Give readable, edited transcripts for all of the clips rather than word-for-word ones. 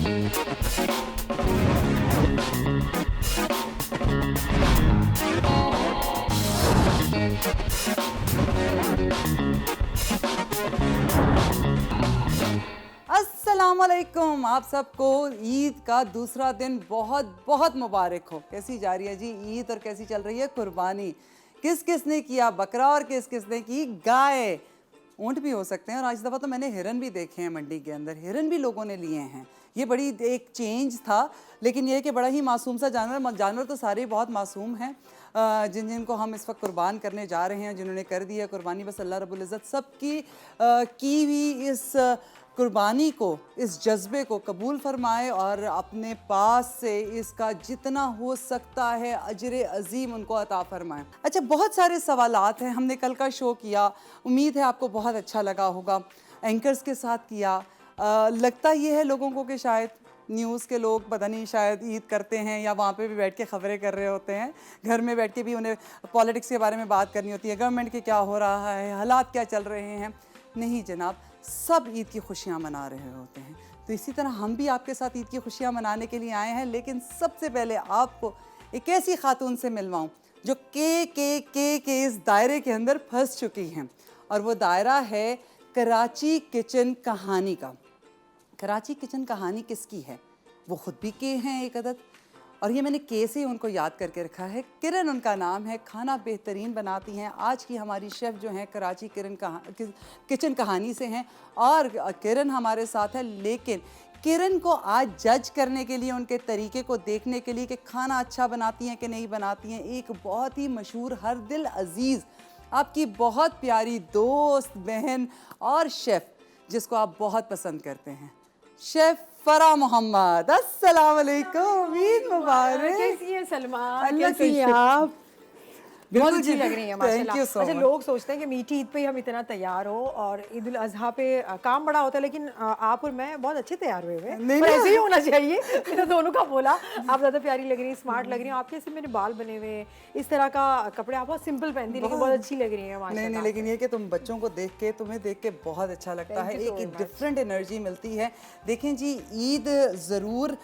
अस्सलामुअलैकुम, आप सबको ईद का दूसरा दिन बहुत बहुत मुबारक हो। कैसी जा रही है जी ईद और कैसी चल रही है कुर्बानी? किस किस ने किया बकरा और किस किस ने की गाय? ऊँट भी हो सकते हैं और आज दफ़ा तो मैंने हिरन भी देखे हैं मंडी के अंदर, हिरन भी लोगों ने लिए हैं। ये बड़ी एक चेंज था, लेकिन ये कि बड़ा ही मासूम सा जानवर तो सारे बहुत मासूम हैं जिनको हम इस वक्त कुर्बान करने जा रहे हैं, जिन्होंने कर दी है कुर्बानी। बस अल्लाह रब्बुल इज़्ज़त सबकी की हुई इस कुर्बानी को, इस जज्बे को कबूल फरमाए और अपने पास से इसका जितना हो सकता है अजर अजीम उनको अता फरमाए। अच्छा, बहुत सारे सवालात हैं। हमने कल का शो किया, उम्मीद है आपको बहुत अच्छा लगा होगा। एंकर्स के साथ किया। लगता ये है लोगों को कि शायद न्यूज़ के लोग पता नहीं शायद ईद करते हैं या वहाँ पे भी बैठ के ख़बरें कर रहे होते हैं, घर में बैठ के भी उन्हें पॉलिटिक्स के बारे में बात करनी होती है, गवर्नमेंट के क्या हो रहा है, हालात क्या चल रहे हैं। नहीं जनाब, सब ईद की खुशियाँ मना रहे होते हैं। तो इसी तरह हम भी आपके साथ ईद की खुशियाँ मनाने के लिए आए हैं, लेकिन सबसे पहले आपको एक ऐसी खातून से मिलवाऊँ जो के इस दायरे के अंदर फंस चुकी हैं, और वो दायरा है कराची किचन कहानी का। कराची किचन कहानी किसकी है? वो ख़ुद भी के हैं एक अदद, और ये मैंने के से उनको याद करके रखा है। किरण उनका नाम है, खाना बेहतरीन बनाती हैं। आज की हमारी शेफ़ जो हैं कराची किचन कहानी से हैं, और किरण हमारे साथ है। लेकिन किरण को आज जज करने के लिए, उनके तरीके को देखने के लिए कि खाना अच्छा बनाती हैं कि नहीं बनाती हैं, एक बहुत ही मशहूर हर दिल अजीज़ आपकी बहुत प्यारी दोस्त, बहन और शेफ़ जिसको आप बहुत पसंद करते हैं, शेफ़ फरा मोहम्मद। अस्सलाम वालेकुम, ईद मुबारक। कैसी हैं सलमा? कैसी हैं आप? बहुत अच्छी लग रही है माशाल्लाह। अच्छा, लोग सोचते हैं कि मीठी ईद पे ही हम इतना तैयार हो और ईद उल अजहा पे काम बड़ा होता है, लेकिन आप और मैं बहुत अच्छे तैयार हुए हैं। ऐसे ही होना चाहिए। मैंने दोनों का बोला, आप ज़्यादा प्यारी लग रही हैं, स्मार्ट लग रही हैं। आपके ऐसे मेरे बाल बने हुए हैं, इस तरह का कपड़े आप बहुत सिंपल पहनती हैं, लेकिन बहुत अच्छी लग रही हैं माशाल्लाह। नहीं, लेकिन ये कि तुम बच्चों को देख के, तुम्हें देख के बहुत अच्छा लगता है, एक डिफरेंट एनर्जी मिलती है। देखें जी, ईद ज़रूर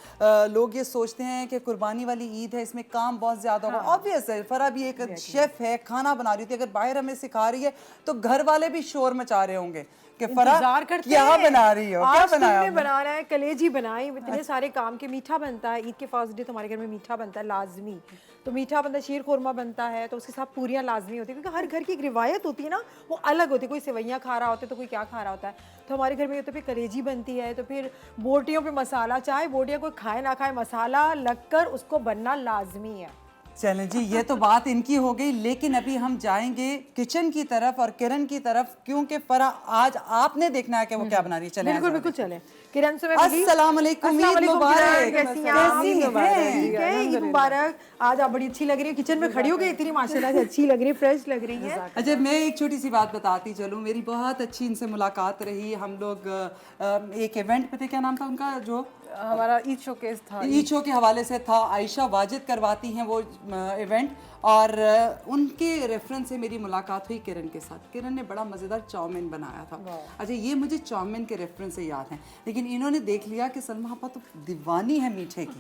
लोग ये सोचते हैं कि कुर्बानी वाली ईद है, इसमें काम बहुत ज़्यादा होगा। ऑब्वियस है, फरा भी एक शेफ है, खाना बना रही थी, अगर बाहर हमें सिखा रही है तो घर वाले भी शोर मचा रहे होंगे कि फरा क्या बना रही हो, क्या बना रहा है। कलेजी बनाई, इतने सारे काम के। मीठा बनता है ईद के फर्स्ट डे, तो हमारे घर में मीठा बनता है लाजमी। तो मीठा बनता है, शीर खुरमा बनता है, तो उसके साथ पूरियाँ लाजमी होती है, क्योंकि हर घर की एक रिवायत होती है ना, वो अलग होती है। कोई सेवैयाँ खा रहा होता है तो कोई क्या खा रहा होता है। तो हमारे घर में तो फिर कलेजी बनती है, तो फिर बोटियों पे मसाला, चाहे बोटियाँ कोई खाए ना खाए, मसाला लगकर उसको बनना लाजमी है। चलें जी, ये तो बात इनकी हो गई, लेकिन अभी हम जाएंगे किचन की तरफ और किरण की तरफ, क्योंकि फरा आज आपने देखना है कि वो क्या बना रही है। चलें, बिल्कुल बिल्कुल, चलें। किरण से मैं अस्सलाम वालेकुम, ईद मुबारक। ईद मुबारक। आज आप बड़ी अच्छी लग रही है, किचन में खड़ी हो गई इतनी माशाल्लाह से अच्छी लग रही है, फ्रेश लग रही है। अच्छा, मैं एक छोटी सी बात बताती चलूँ, मेरी बहुत अच्छी इनसे मुलाकात रही। हम लोग एक इवेंट पे थे, क्या नाम था उनका, जो हमारा ईद शोकेस था, ईद शो के हवाले से था। आयशा वाजिद करवाती हैं वो इवेंट, और उनके रेफरेंस से मेरी मुलाकात हुई किरण के साथ। किरण ने बड़ा मज़ेदार चाउमीन बनाया था। अच्छा, ये मुझे चाउमीन के रेफरेंस से याद है, लेकिन इन्होंने देख लिया कि सलमा आपा तो दीवानी है मीठे की,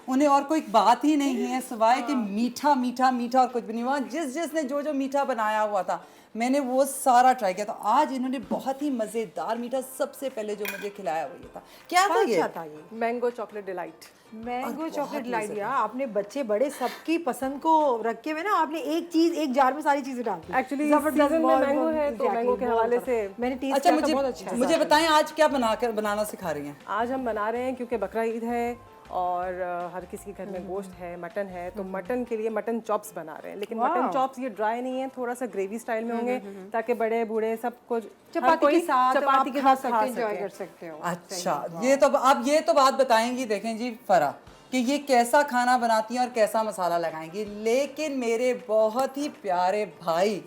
उन्हें और कोई बात ही नहीं है सिवाय कि मीठा मीठा मीठा, और कुछ भी नहीं हुआ। जिसने जो मीठा बनाया हुआ था, मैंने वो सारा ट्राई किया। तो आज इन्होंने बहुत ही मज़ेदार मीठा सबसे पहले जो मुझे खिलाया वो ये था। क्या था ये? Mango chocolate delight. Mango chocolate delight दिया आपने, बच्चे बड़े सबकी पसंद को रखे हुए ना आपने, एक चीज एक जार में सारी चीजें डाल दी। एक्चुअली सीजन में मैंगो है, तो मैंगो के हवाले से मैंने टेस्ट किया था, बहुत अच्छा। मुझे बताएं आज क्या बनाना सिखा रही हैं? आज हम बना रहे हैं, क्योंकि बकरा ईद है और हर किसी के घर में गोश्त है, मटन है, तो मटन के लिए मटन चॉप्स बना रहे हैं। लेकिन मटन चॉप्स ये ड्राई नहीं है, थोड़ा सा ग्रेवी स्टाइल में होंगे, ताकि बड़े बूढ़े सब कुछ चपाती के साथ खा एंजॉय कर सकते हो। अच्छा, ये तो आप ये तो बात बताएंगी। देखें जी फरा कि ये कैसा खाना बनाती हैं और कैसा मसाला लगाएंगी, लेकिन मेरे बहुत ही प्यारे भाई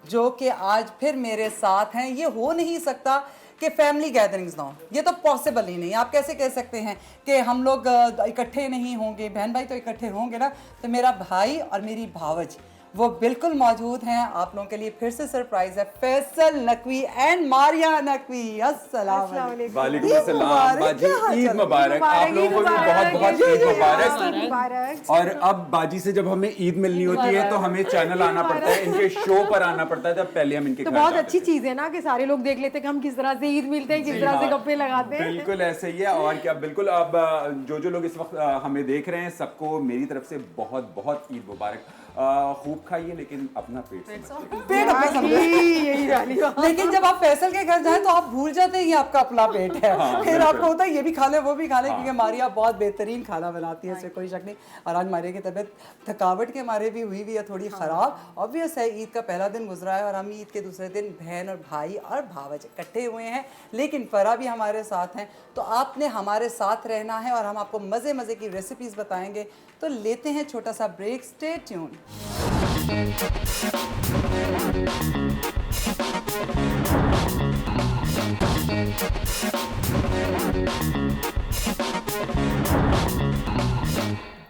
जो कि आज फिर मेरे साथ हैं, ये हो नहीं सकता कि फैमिली गैदरिंग्स ना हो, ये तो पॉसिबल ही नहीं। आप कैसे कह सकते हैं कि हम लोग इकट्ठे नहीं होंगे? बहन भाई तो इकट्ठे होंगे ना। तो मेरा भाई और मेरी भावज वो बिल्कुल मौजूद हैं। आप लोगों के लिए फिर से सरप्राइज है, फैसल नकवी एंड मारिया नकवी। अस्सलाम वालेकुम। वालेकुम ईद अस्सलाम मुबारक, बाजी, क्या हाल ईद चाल? मुबारक। आप लोगों को भी बहुत बहुत ईद मुबारक। मुबारक। और अब बाजी से जब हमें ईद मिलनी होती है तो हमें चैनल आना पड़ता है, इनके शो पर आना पड़ता है, तब पहले हम इनके तो घर बहुत जाते अच्छी थे। चीज है ना कि सारे लोग देख लेते हैं कि हम किस तरह से ईद मिलते हैं, किस तरह से गप्पे लगाते हैं। बिल्कुल ऐसे ही है। और क्या, बिल्कुल। अब जो लोग इस वक्त हमें देख रहे हैं, सबको मेरी तरफ से बहुत बहुत ईद मुबारक। खूब खाइए लेकिन अपना पेट समझिए। पेट अपना समझो। यही वाली बात। लेकिन जब आप फैसल के घर जाएं तो आप भूल जाते हैं ये आपका अपना पेट है। फिर आपको होता है ये भी खा ले वो भी खा ले, क्योंकि मारिया बहुत बेहतरीन खाना बनाती है, इससे कोई शक नहीं। और आज मारिया की तबीयत थकावट के मारे भी हुई है थोड़ी खराब। ऑब्वियस है, ईद का पहला दिन गुजरा है और हम ईद के दूसरे दिन बहन और भाई और भावज इकट्ठे हुए हैं। लेकिन फरा भी हमारे साथ हैं, तो आपने हमारे साथ रहना है और हम आपको मज़े मज़े की रेसिपीज़ बताएंगे। तो लेते हैं छोटा सा ब्रेक, स्टे ट्यून।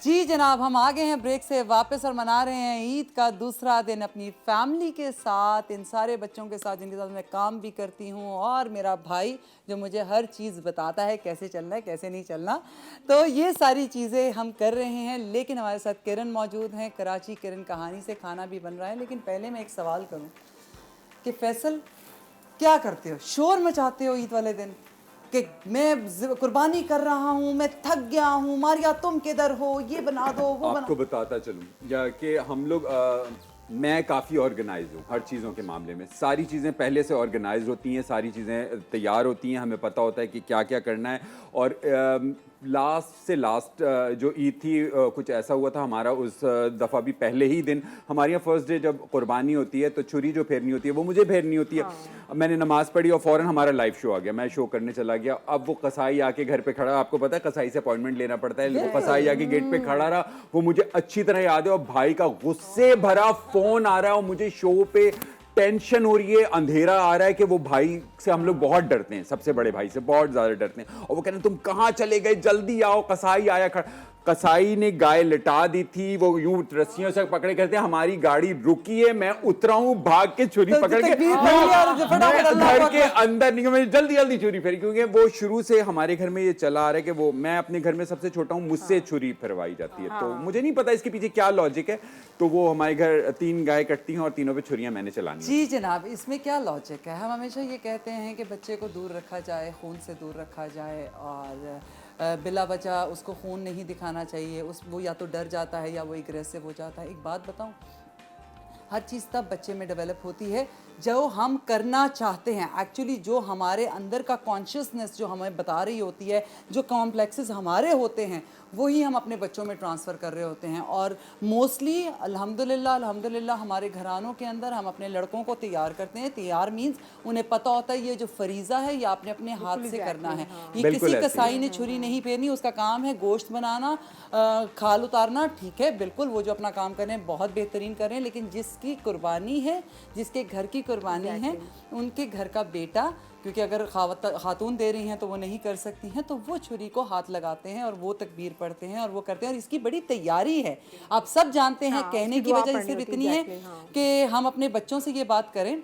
जी जनाब, हम आ गए हैं ब्रेक से वापस और मना रहे हैं ईद का दूसरा दिन अपनी फैमिली के साथ, इन सारे बच्चों के साथ जिनके साथ मैं काम भी करती हूँ, और मेरा भाई जो मुझे हर चीज़ बताता है कैसे चलना है कैसे नहीं चलना। तो ये सारी चीज़ें हम कर रहे हैं। लेकिन हमारे साथ किरण मौजूद हैं, कराची किरण कहानी से खाना भी बन रहा है। लेकिन पहले मैं एक सवाल करूँ कि फैसल क्या करते हो? शोर मचाते हो ईद वाले दिन कि मैं कुर्बानी कर रहा हूँ, मैं थक गया हूँ, मारिया तुम किधर हो, ये बना दो वो बना। आपको बताता चलूं या कि हम लोग मैं काफ़ी ऑर्गेनाइज हूँ हर चीज़ों के मामले में। सारी चीज़ें पहले से ऑर्गेनाइज होती हैं, सारी चीज़ें तैयार होती हैं, हमें पता होता है कि क्या क्या करना है। और लास्ट से लास्ट जो ईद थी, कुछ ऐसा हुआ था हमारा उस दफ़ा भी, पहले ही दिन हमारे यहाँ फर्स्ट डे जब कुर्बानी होती है तो छुरी जो फेरनी होती है वो मुझे फेरनी होती है। मैंने नमाज़ पढ़ी और फ़ौरन हमारा लाइव शो आ गया, मैं शो करने चला गया। अब वो कसाई आके घर पे खड़ा, आपको पता है कसाई से अपॉइंटमेंट लेना पड़ता है, वो कसाई आके गेट पे खड़ा रहा, वो मुझे अच्छी तरह याद है। और भाई का गुस्से भरा फ़ोन आ रहा है और मुझे शो पे टेंशन हो रही है, अंधेरा आ रहा है कि वो भाई से हम लोग बहुत डरते हैं, सबसे बड़े भाई से बहुत ज्यादा डरते हैं। और वो कह रहे हैं तुम कहाँ चले गए, जल्दी आओ। कसाई आया खड़ा, कसाई ने गाय लिटा दी थी, वो यूं रस्सियों से पकड़े करते हैं, हमारी गाड़ी रुकी है, मैं उतरा हूं भाग के छुरी पकड़ के घर के अंदर निकल, मैं जल्दी जल्दी छुरी फेरी, क्योंकि वो शुरू से हमारे घर में ये चला आ रहा है कि वो, मैं अपने घर में सबसे छोटा हूं, मुझसे छुरी फिरवाई जाती है। तो मुझे नहीं पता इसके पीछे क्या लॉजिक है। तो वो हमारे घर 3 गाय कटती हैं और तीनों पे छुरियां मैंने चलानी। जी जनाब, इसमें क्या लॉजिक है? हम हमेशा ये कहते हैं कि बच्चे को दूर रखा जाए, खून से दूर रखा जाए, और बिला वजह उसको खून नहीं दिखाना चाहिए। वो या तो डर जाता है या वो एग्रेसिव हो जाता है। एक बात बताऊं, हर चीज़ तब बच्चे में डेवलप होती है जो हम करना चाहते हैं। एक्चुअली जो हमारे अंदर का कॉन्शियसनेस जो हमें बता रही होती है, जो कॉम्प्लेक्सेस हमारे होते हैं, वही हम अपने बच्चों में ट्रांसफ़र कर रहे होते हैं। और मोस्टली अल्हम्दुलिल्लाह हमारे घरानों के अंदर हम अपने लड़कों को तैयार करते हैं। तैयार मीन्स उन्हें पता होता है ये जो फरीज़ा है ये आपने अपने हाथ से करना है। ये किसी कसाई ने छुरी नहीं फेरनी, उसका काम है गोश्त बनाना, खाल उतारना। ठीक है, बिल्कुल वो जो अपना काम कर रहे हैं बहुत बेहतरीन कर रहे हैं। लेकिन जिसकी कुर्बानी है, जिसके घर की कुर्बानी है, उनके घर का बेटा, क्योंकि अगर खातून दे रही हैं तो वो नहीं कर सकती हैं, तो वो छुरी को हाथ लगाते हैं और वो तकबीर पढ़ते हैं और वो करते हैं। और इसकी बड़ी तैयारी है, आप सब जानते हैं। कहने की वजह सिर्फ इतनी है कि हम अपने बच्चों से ये बात करें,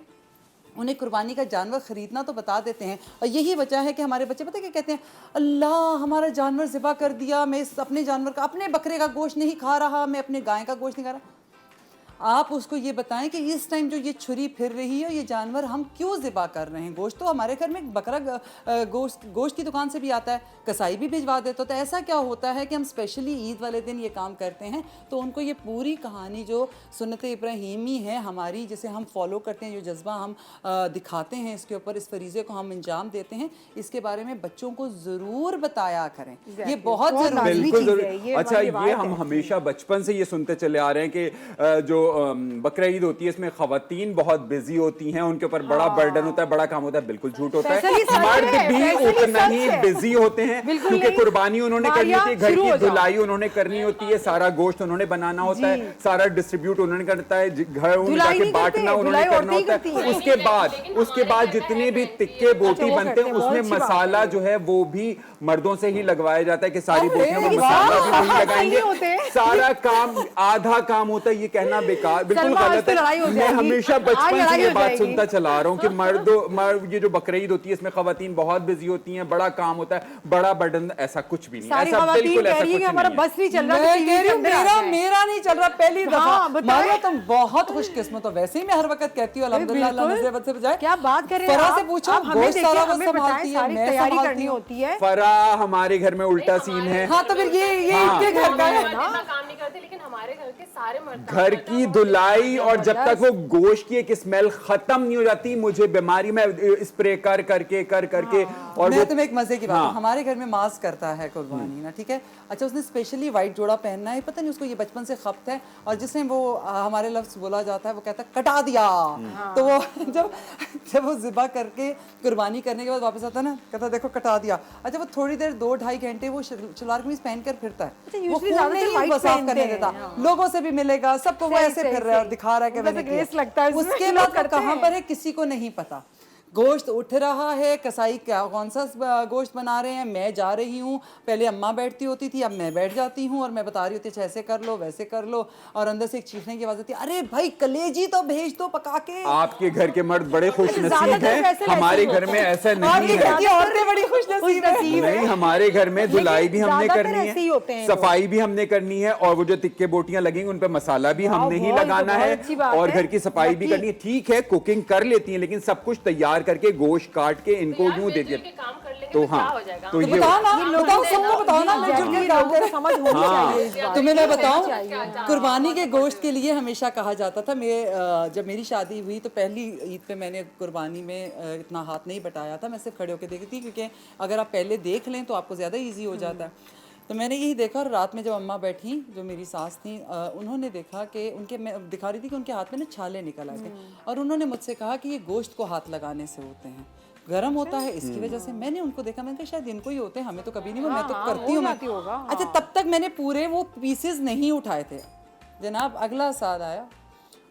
उन्हें कुर्बानी का जानवर ख़रीदना तो बता देते हैं। और यही वजह है कि हमारे बच्चे पता है क्या कहते हैं, अल्लाह हमारा जानवर ज़िबा कर दिया, मैं इस अपने जानवर का, अपने बकरे का गोश्त नहीं खा रहा, मैं अपने गाय का गोश्त नहीं खा रहा। आप उसको ये बताएं कि इस टाइम जो ये छुरी फिर रही है, ये जानवर हम क्यों ज़िबा कर रहे हैं। गोश्त तो हमारे घर में बकरा गोश्त की दुकान से भी आता है, कसाई भी भिजवा देते। तो ऐसा क्या होता है कि हम स्पेशली ईद वाले दिन ये काम करते हैं, तो उनको ये पूरी कहानी जो सुन्नत इब्राहीमी है हमारी, जिसे हम फॉलो करते हैं, जो जज्बा हम दिखाते हैं इसके ऊपर, इस फरीज़े को हम अंजाम देते हैं, इसके बारे में बच्चों को ज़रूर बताया करें। ये बहुत ज़रूरी चीज़ है। अच्छा, ये हम हमेशा बचपन से ये सुनते चले आ रहे हैं कि जो बकरा ईद होती है इसमें खवातीन बहुत बिजी होती हैं, उनके ऊपर बड़ा बर्डन होता है, बड़ा काम होता है। बिल्कुल झूठ होता है, मर्द भी उतना ही बिजी होते हैं, क्योंकि कुर्बानी उन्होंने करनी होती है, घर की धुलाई उन्होंने करनी होती है, सारा गोश्त उन्होंने बनाना होता है, सारा डिस्ट्रीब्यूट उन्होंने करता है, घर जाके बांटना उन्होंने करना होता है। उसके बाद जितने भी टिक्के बोटी बनते हैं उसमें मसाला जो है वो भी मर्दों से ही लगवाया जाता है कि सारी बोटियों में मसाला भी वही लगाएंगे। सारा काम, आधा काम होता है, ये कहना बेकार, बिल्कुल सलमा, आज गलत तो लड़ाई हो है। मैं जाएगी। हमेशा आज बचपन से लड़ाई ये हो बात जाएगी। सुनता चला रहा हूँ कि मर्द ये जो बकरीद होती है इसमें खवातीन बहुत बिजी होती हैं, बड़ा काम होता है, बड़ा बर्डन, ऐसा कुछ भी नहीं, सारी ऐसा खवातीन बिल्कुल कह ऐसा रही है कुछ कि हमारा नहीं है। बस नहीं चल रहा, तो मैं टीवी कह रही के हूँ अंदर आ मेरा जाए। मेरा नहीं चल रहा पहली दफा। हाँ, बताएं। मारिया तुम बहुत खुशकिस्मत हो, वैसे ही मैं हर वक्त कहती हूँ अल्हम्दुलिल्लाह, अल्लाह बिल्कुल। नजर बद से बचाए। क्या बात कर रहे हैं फरा आप? से पूछो, आप हमें गोश्त देखिए, सारा वो हमें बताएं, संभालती है, सारी मैं तैयारी संभालती करनी हूँ। होती है। फरा हमारे घर में उल्टा सीन है। हाँ तो फिर ये इनके घर का है ना। इतना काम नहीं करते, लेकिन हमारे घर के सारे मर्द काम घर करते हैं की और धुलाई, और जब तक वो गोश्त की एक स्मेल खत्म नहीं हो जाती, मुझे बीमारी में स्प्रे कर करके और मैं वो तुम्हें एक मजे की बात हाँ। हूँ, हमारे घर में मास करता है कुर्बानी ना, ठीक है। अच्छा उसने स्पेशली वाइट जोड़ा पहनना है, पता नहीं उसको ये बचपन से खपत है, और जिसने वो हमारे लफ्ज बोला जाता है वो कहता है कटा दिया। तो वो जब वो ज़िबा करके कुर्बानी करने के बाद वापस आता है ना, कहता है देखो कटा दिया। अच्छा वो थोड़ी देर 2-2.5 घंटे वो शलवार कमीज पहन कर फिरता है, वो usually खून ज्यादातर नहीं white साफ पहनते करने हैं, देता, हाँ। लोगों से भी मिलेगा, सबको वो सही, ऐसे सही, फिर रहा है और सही। दिखा रहा है कि उनका मैंने तो grace किया। लगता है उसमें, उसके लोग बाद वो करते कहाँ हैं। पर है किसी को नहीं पता। गोश्त उठ रहा है, कसाई क्या कौन सा गोश्त बना रहे हैं, मैं जा रही हूँ, पहले अम्मा बैठती होती थी, अब मैं बैठ जाती हूँ और मैं बता रही होती अच्छा ऐसे कर लो वैसे कर लो, और अंदर से एक चीखने की आवाज़ आती है, अरे भाई कलेजी तो भेज दो पका के। आपके घर के मर्द बड़े खुश नसीब ज्यादातर हैं, वैसे हमारे वैसे घर में ऐसा नहीं आपके घर है। की औरतें बड़ी खुश नसीब है। नहीं, हमारे घर में धुलाई भी हमने ज्यादातर करनी ऐसे ही होते है, हैं लोग। सफाई भी हमने करनी है, और वो जो तिक्के बोटियां लगेंगी उन पे मसाला भी हमने ही वाह, ये तो लगाना बहुत है, अच्छी बात और है। घर की सफाई भी बाकी- करनी है। ठीक है कुकिंग कर लेती हैं, लेकिन सब कुछ तैयार करके गोश्त काट के इनको यार यूं दे मिलजुल दिया। के काम कर लेंगे तो तो क्या हाँ, हो जाएगा। तो ये बताओ ना, बताओ सबको बताओ ना, मिलजुल के काम लोगों को करें। समझ होनी चाहिए इस बात तुम्हें मैं की। बताऊं, कुर्बानी के गोश्त के लिए हमेशा कहा जाता था, मैं जब मेरी शादी हुई तो पहली ईद पे मैंने कुर्बानी में इतना हाथ नहीं बटाया था, मैं सिर्फ खड़े होकर देखी थी, क्योंकि अगर आप पहले देख लें तो आपको ज़्यादा इजी हो जाता है। तो मैंने यही देखा, और रात में जब अम्मा बैठी, जो मेरी सास थी, उन्होंने देखा कि उनके, मैं दिखा रही थी कि उनके हाथ में ना छाले निकल आए थे, और उन्होंने मुझसे कहा कि ये गोश्त को हाथ लगाने से होते हैं, गर्म होता है इसकी वजह से। मैंने उनको देखा, मैंने कहा शायद इनको ही होते हैं, हमें तो कभी नहीं हुआ, मैं तो करती हूँ मैं। अच्छा तब तक मैंने पूरे वो पीसेस नहीं उठाए थे जनाब। अगला साल आया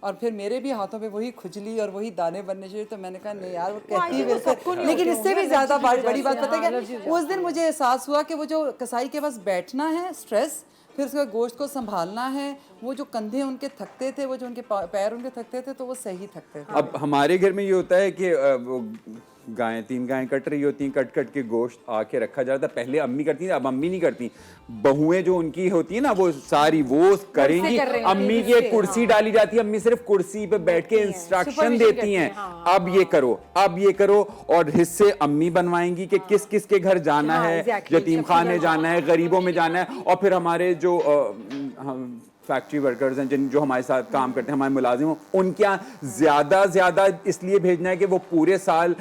और फिर मेरे भी हाथों पे वही खुजली और वही दाने बनने शुरू, तो मैंने कहा नहीं यार वो कहती है बिल्कुल, लेकिन इससे भी ज्यादा बड़ी बात पता है क्या, उस दिन मुझे एहसास हुआ कि वो जो कसाई के पास बैठना है स्ट्रेस, फिर उसके बाद गोश्त को संभालना है, वो जो कंधे उनके थकते थे, वो जो उनके पैर उनके थकते थे, तो वो सही थकते थे। अब हमारे घर में ये होता है कि वो गायें 3 गायें कट रही होती हैं, कट कट के गोश्त आके रखा जाता है। पहले अम्मी करती थी, अब अम्मी नहीं करती, बहुएं जो उनकी होती है ना वो सारी वो करेंगी। अम्मी की एक कुर्सी डाली जाती है, अम्मी सिर्फ कुर्सी पे बैठ के इंस्ट्रक्शन देती हैं, अब ये करो, अब ये करो, और हिस्से अम्मी बनवाएंगी कि किस किस के घर जाना है, यतीम खाने जाना है, गरीबों में जाना है। और फिर हमारे जो फैक्ट्री वर्कर्स हैं जो हमारे साथ काम करते हैं, हमारे मुलाजिम हो, उनके यहाँ ज्यादा इसलिए भेजना है कि वो पूरे साल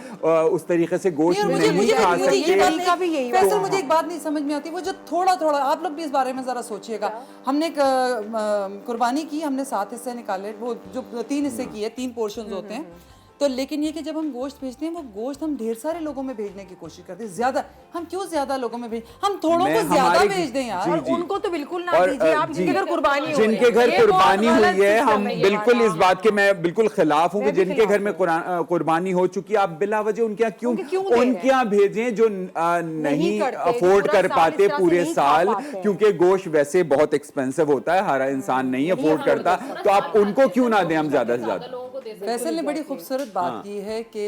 उस तरीके से गोश्त नहीं खा मुझे ये सकते। बात नहीं, फैसल मुझे एक बात नहीं समझ में आती, वो जो थोड़ा थोड़ा, आप लोग भी इस बारे में जरा सोचिएगा। हमने एक कुर्बानी की, हमने 7 हिस्से निकाले, वो जो 3 हिस्से किए, 3 पोर्शंस होते हैं, तो लेकिन ये कि जब हम गोश्त भेजते हैं, वो गोश्त हम ढेर सारे लोगों में भेजने की कोशिश करते हैं, ज्यादा। हम क्यों ज्यादा लोगों में भेज, हम थोड़ों को ज्यादा भेज दें यार। जी, जी। उनको तो बिल्कुल ना और, दीजिए आप, जी, जिनके घर कुर्बानी हो जिनके घर ये बहुत कुर्बानी गलत हुई है, system हम है ये बिल्कुल वाला। इस बात के मैं बिल्कुल खिलाफ हूँ कि जिनके घर में कुर्बानी हो चुकी है, आप बिला वजह उनके यहाँ क्यों उनके यहाँ भेजें जो नहीं अफोर्ड कर पाते पूरे साल, क्योंकि गोश्त वैसे बहुत एक्सपेंसिव होता है, हर इंसान नहीं अफोर्ड करता, तो आप उनको क्यों ना दें हम ज्यादा से ज्यादा। फैसल ने बड़ी खूबसूरत बात की है कि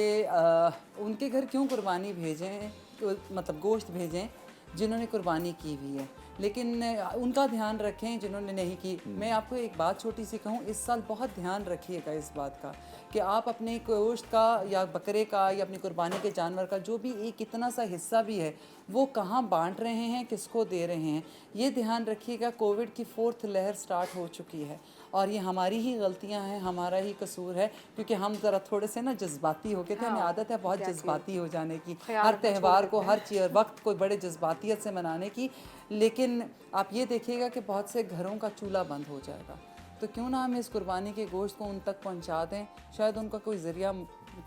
उनके घर क्यों कुर्बानी भेजें, तो मतलब गोश्त भेजें जिन्होंने कुर्बानी की हुई है, लेकिन उनका ध्यान रखें जिन्होंने नहीं की। मैं आपको एक बात छोटी सी कहूँ, इस साल बहुत ध्यान रखिएगा इस बात का कि आप अपने गोश्त का या बकरे का या अपनी कुर्बानी के जानवर का जो भी एक इतना सा हिस्सा भी है, वो कहाँ बांट रहे हैं, किसको दे रहे हैं, ये ध्यान रखिएगा। कोविड की 4th लहर स्टार्ट हो चुकी है और ये हमारी ही गलतियां हैं, हमारा ही कसूर है, क्योंकि हम ज़रा थोड़े से ना जज्बाती हो गए थे। हमें आदत है बहुत जज्बाती हो जाने की, हर त्यौहार को, हर चीज़ वक्त को बड़े जज्बातियत से मनाने की। लेकिन आप ये देखिएगा कि बहुत से घरों का चूल्हा बंद हो जाएगा, तो क्यों ना हम इस कुर्बानी के गोश्त को उन तक पहुंचा दें, शायद उनका कोई ज़रिया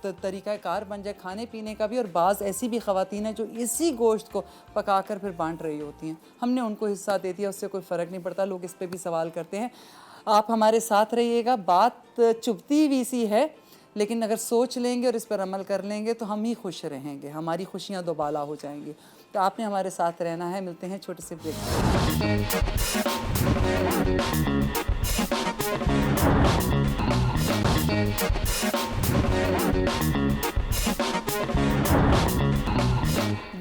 तरीक़ाकार बन जाए खाने पीने का भी। और बाज़ ऐसी भी ख़वातीन हैं जो इसी गोश्त को पकाकर फिर बांट रही होती हैं, हमने उनको हिस्सा दे दिया, उससे कोई फ़र्क नहीं पड़ता। लोग इस पर भी सवाल करते हैं। आप हमारे साथ रहिएगा, बात चुभती भी सी है, लेकिन अगर सोच लेंगे और इस पर अमल कर लेंगे तो हम ही खुश रहेंगे, हमारी खुशियाँ दोबाला हो जाएंगी। तो आपने हमारे साथ रहना है। मिलते हैं छोटे से ब्रेक।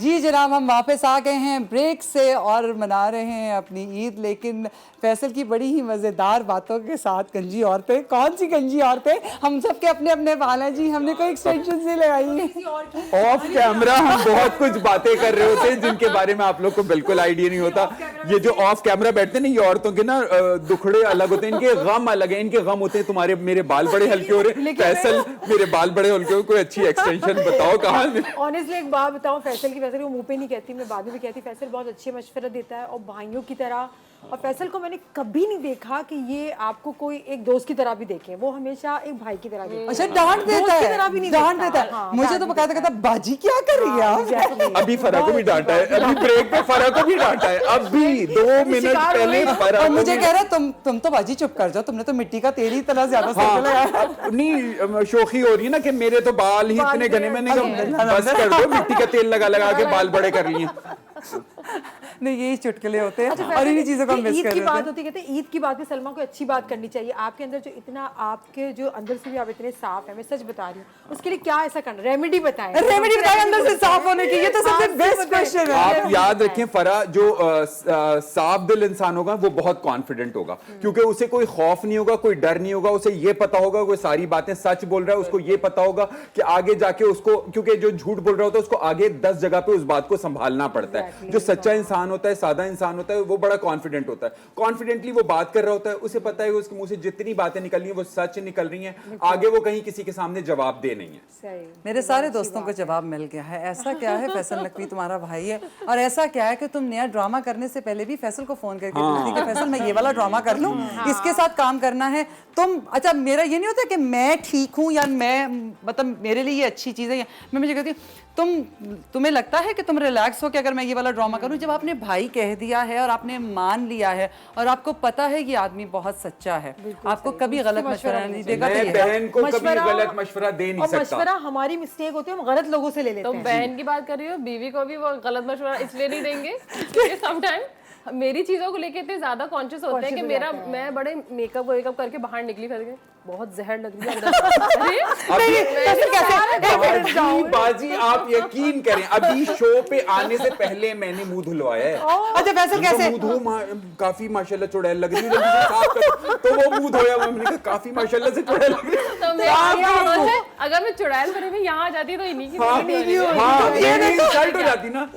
जी जनाब, हम वापस आ गए हैं ब्रेक से और मना रहे हैं अपनी ईद, लेकिन फैसल की बड़ी ही मज़ेदार बातों के साथ गंजी औरतें, कौन सी गंजी औरतें, हम सब के अपने अपने बाल हैं जी, हमने कोई एक्सटेंशन नहीं लगाई है। ऑफ कैमरा हम बहुत कुछ बातें कर रहे होते हैं जिनके बारे में आप लोग को बिल्कुल आइडिया नहीं होता। ये जो ऑफ कैमरा बैठते हैं ना, ये औरतों के ना दुखड़े अलग होते हैं, इनके गम अलग है। इनके गम होते हैं तुम्हारे मेरे बाल बड़े हल्के हो रहे, फैसल मेरे बाल बड़े हल्के हो, कोई अच्छी एक्सटेंशन बताओ कहाँ। ऑनेस्टली एक बात बताऊं, फैसल की, वैसे वो मुंह पे नहीं कहती, मैं बाद में भी कहती, फैसल बहुत अच्छे मशवरा देता है और भाइयों की तरह। और फैसल को मैंने कभी नहीं देखा कि ये आपको कोई एक दोस्त की तरह भी देखे, वो हमेशा एक भाई की तरह देखता है। अच्छा, डांट देता की तरह भी है, नहीं डांट देखता। देता है। हाँ, मुझे तो बकायदा कहता बाजी क्या कर रही है आप? अभी फरा को भी डांटा है, अभी ब्रेक पे फरा को भी डांटा है, अभी 2 मिनट पहले फरा और को मुझे भी- कह रहा तुम तो बाजी चुप कर जाओ, तुमने तो मिट्टी का तेल ही इतना ज्यादा सर पे लगाया। हाँ, नहीं शोखी हो रही है ना कि मेरे तो बाल ही इतने घने, मैंने कहा बस कर दो, मिट्टी का तेल लगा लगा के बाल बड़े कर लिए। नहीं, यही चुटकुले होते हैं अच्छा, और इन्हीं चीजों को हम मिस ईद कर की रहे बात थे। होती, कहते हैं ईद की बात में सलमा को अच्छी बात करनी चाहिए। आपके अंदर जो इतना, आपके जो अंदर से भी आप इतने साफ है, मैं सच बता रही हूँ, उसके लिए क्या ऐसा करना, रेमेडी बताएं। रेमेडी बताएं अंदर से साफ होने की, ये तो सबसे बेस्ट क्वेश्चन है। आप याद रखें फरा, जो साफ दिल इंसान होगा वो बहुत कॉन्फिडेंट होगा, क्योंकि उसे कोई खौफ नहीं होगा, कोई डर नहीं होगा, उसे ये पता होगा वो सारी बातें सच बोल रहा है, उसको ये पता होगा कि आगे जाके उसको, क्योंकि जो झूठ बोल रहा होता है उसको आगे 10 जगह पे उस बात को संभालना पड़ता है। जो सच्चा इंसान होता है, सादा इंसान होता है, वो बड़ा कॉन्फिडेंट होता है, कॉन्फिडेंटली वो बात कर रहा होता है, उसे पता है उसके मुंह से जितनी बातें निकल रही हैं वो सच निकल रही हैं, आगे वो कहीं किसी के सामने जवाब दे नहीं है। सही। मेरे सारे दोस्तों को जवाब मिल गया है। ऐसा क्या है, फैसल नकवी तुम्हारा भाई है, और ऐसा क्या है कि तुम नया ड्रामा करने से पहले भी फैसल को फोन करके पूछती कि फैसल मैं ये वाला ड्रामा कर लूं, इसके साथ काम करना है तुम। अच्छा, मेरा ये नहीं होता कि मैं ठीक हूं या मैं, मतलब मेरे लिए ये अच्छी चीज है, मैं मुझे कहती हूँ तुम्हें लगता है कि तुम रिलैक्स हो कि अगर मैं ये वाला ड्रामा करूं? जब आपने भाई कह दिया है और आपने मान लिया है और आपको पता है कि आदमी बहुत सच्चा है, आपको कभी गलत मशवरा नहीं देगा। तो मैं ये बहन को कभी मशवरा- गलत मशवरा दे नहीं और सकता। मशवरा हमारी मिस्टेक होती है, हम गलत लोगों से ले लेते तो हैं। बहन की बात कर रही हो, बीवी को भी वो गलत मशवरा इसलिए नहीं देंगे क्योंकि समटाइम मेरी चीजों को लेके इतने ज्यादा कॉन्शियस होते हैं कि मेरा, मैं बड़े मेकअप वेकअप करके बाहर निकली करके बहुत जहर लग रही है बाजी, बाजी आप यकीन करें, अभी शो पे आने से पहले मैंने मुंह धुलवाया है। अच्छा, फैसल कैसे? मुंह धो, काफी माशाल्लाह चुड़ैल लग रही है, जल्दी से साफ कर। तो वो मुंह धोया, मैंने कहा काफी माशाल्लाह से चुड़ैल लग रही है। तो मैं अगर मैं चुड़ैल भरे में यहाँ आ जाती तो इन्हीं की वीडियो होती। हाँ, ये इंसल्ट हो जाती ना।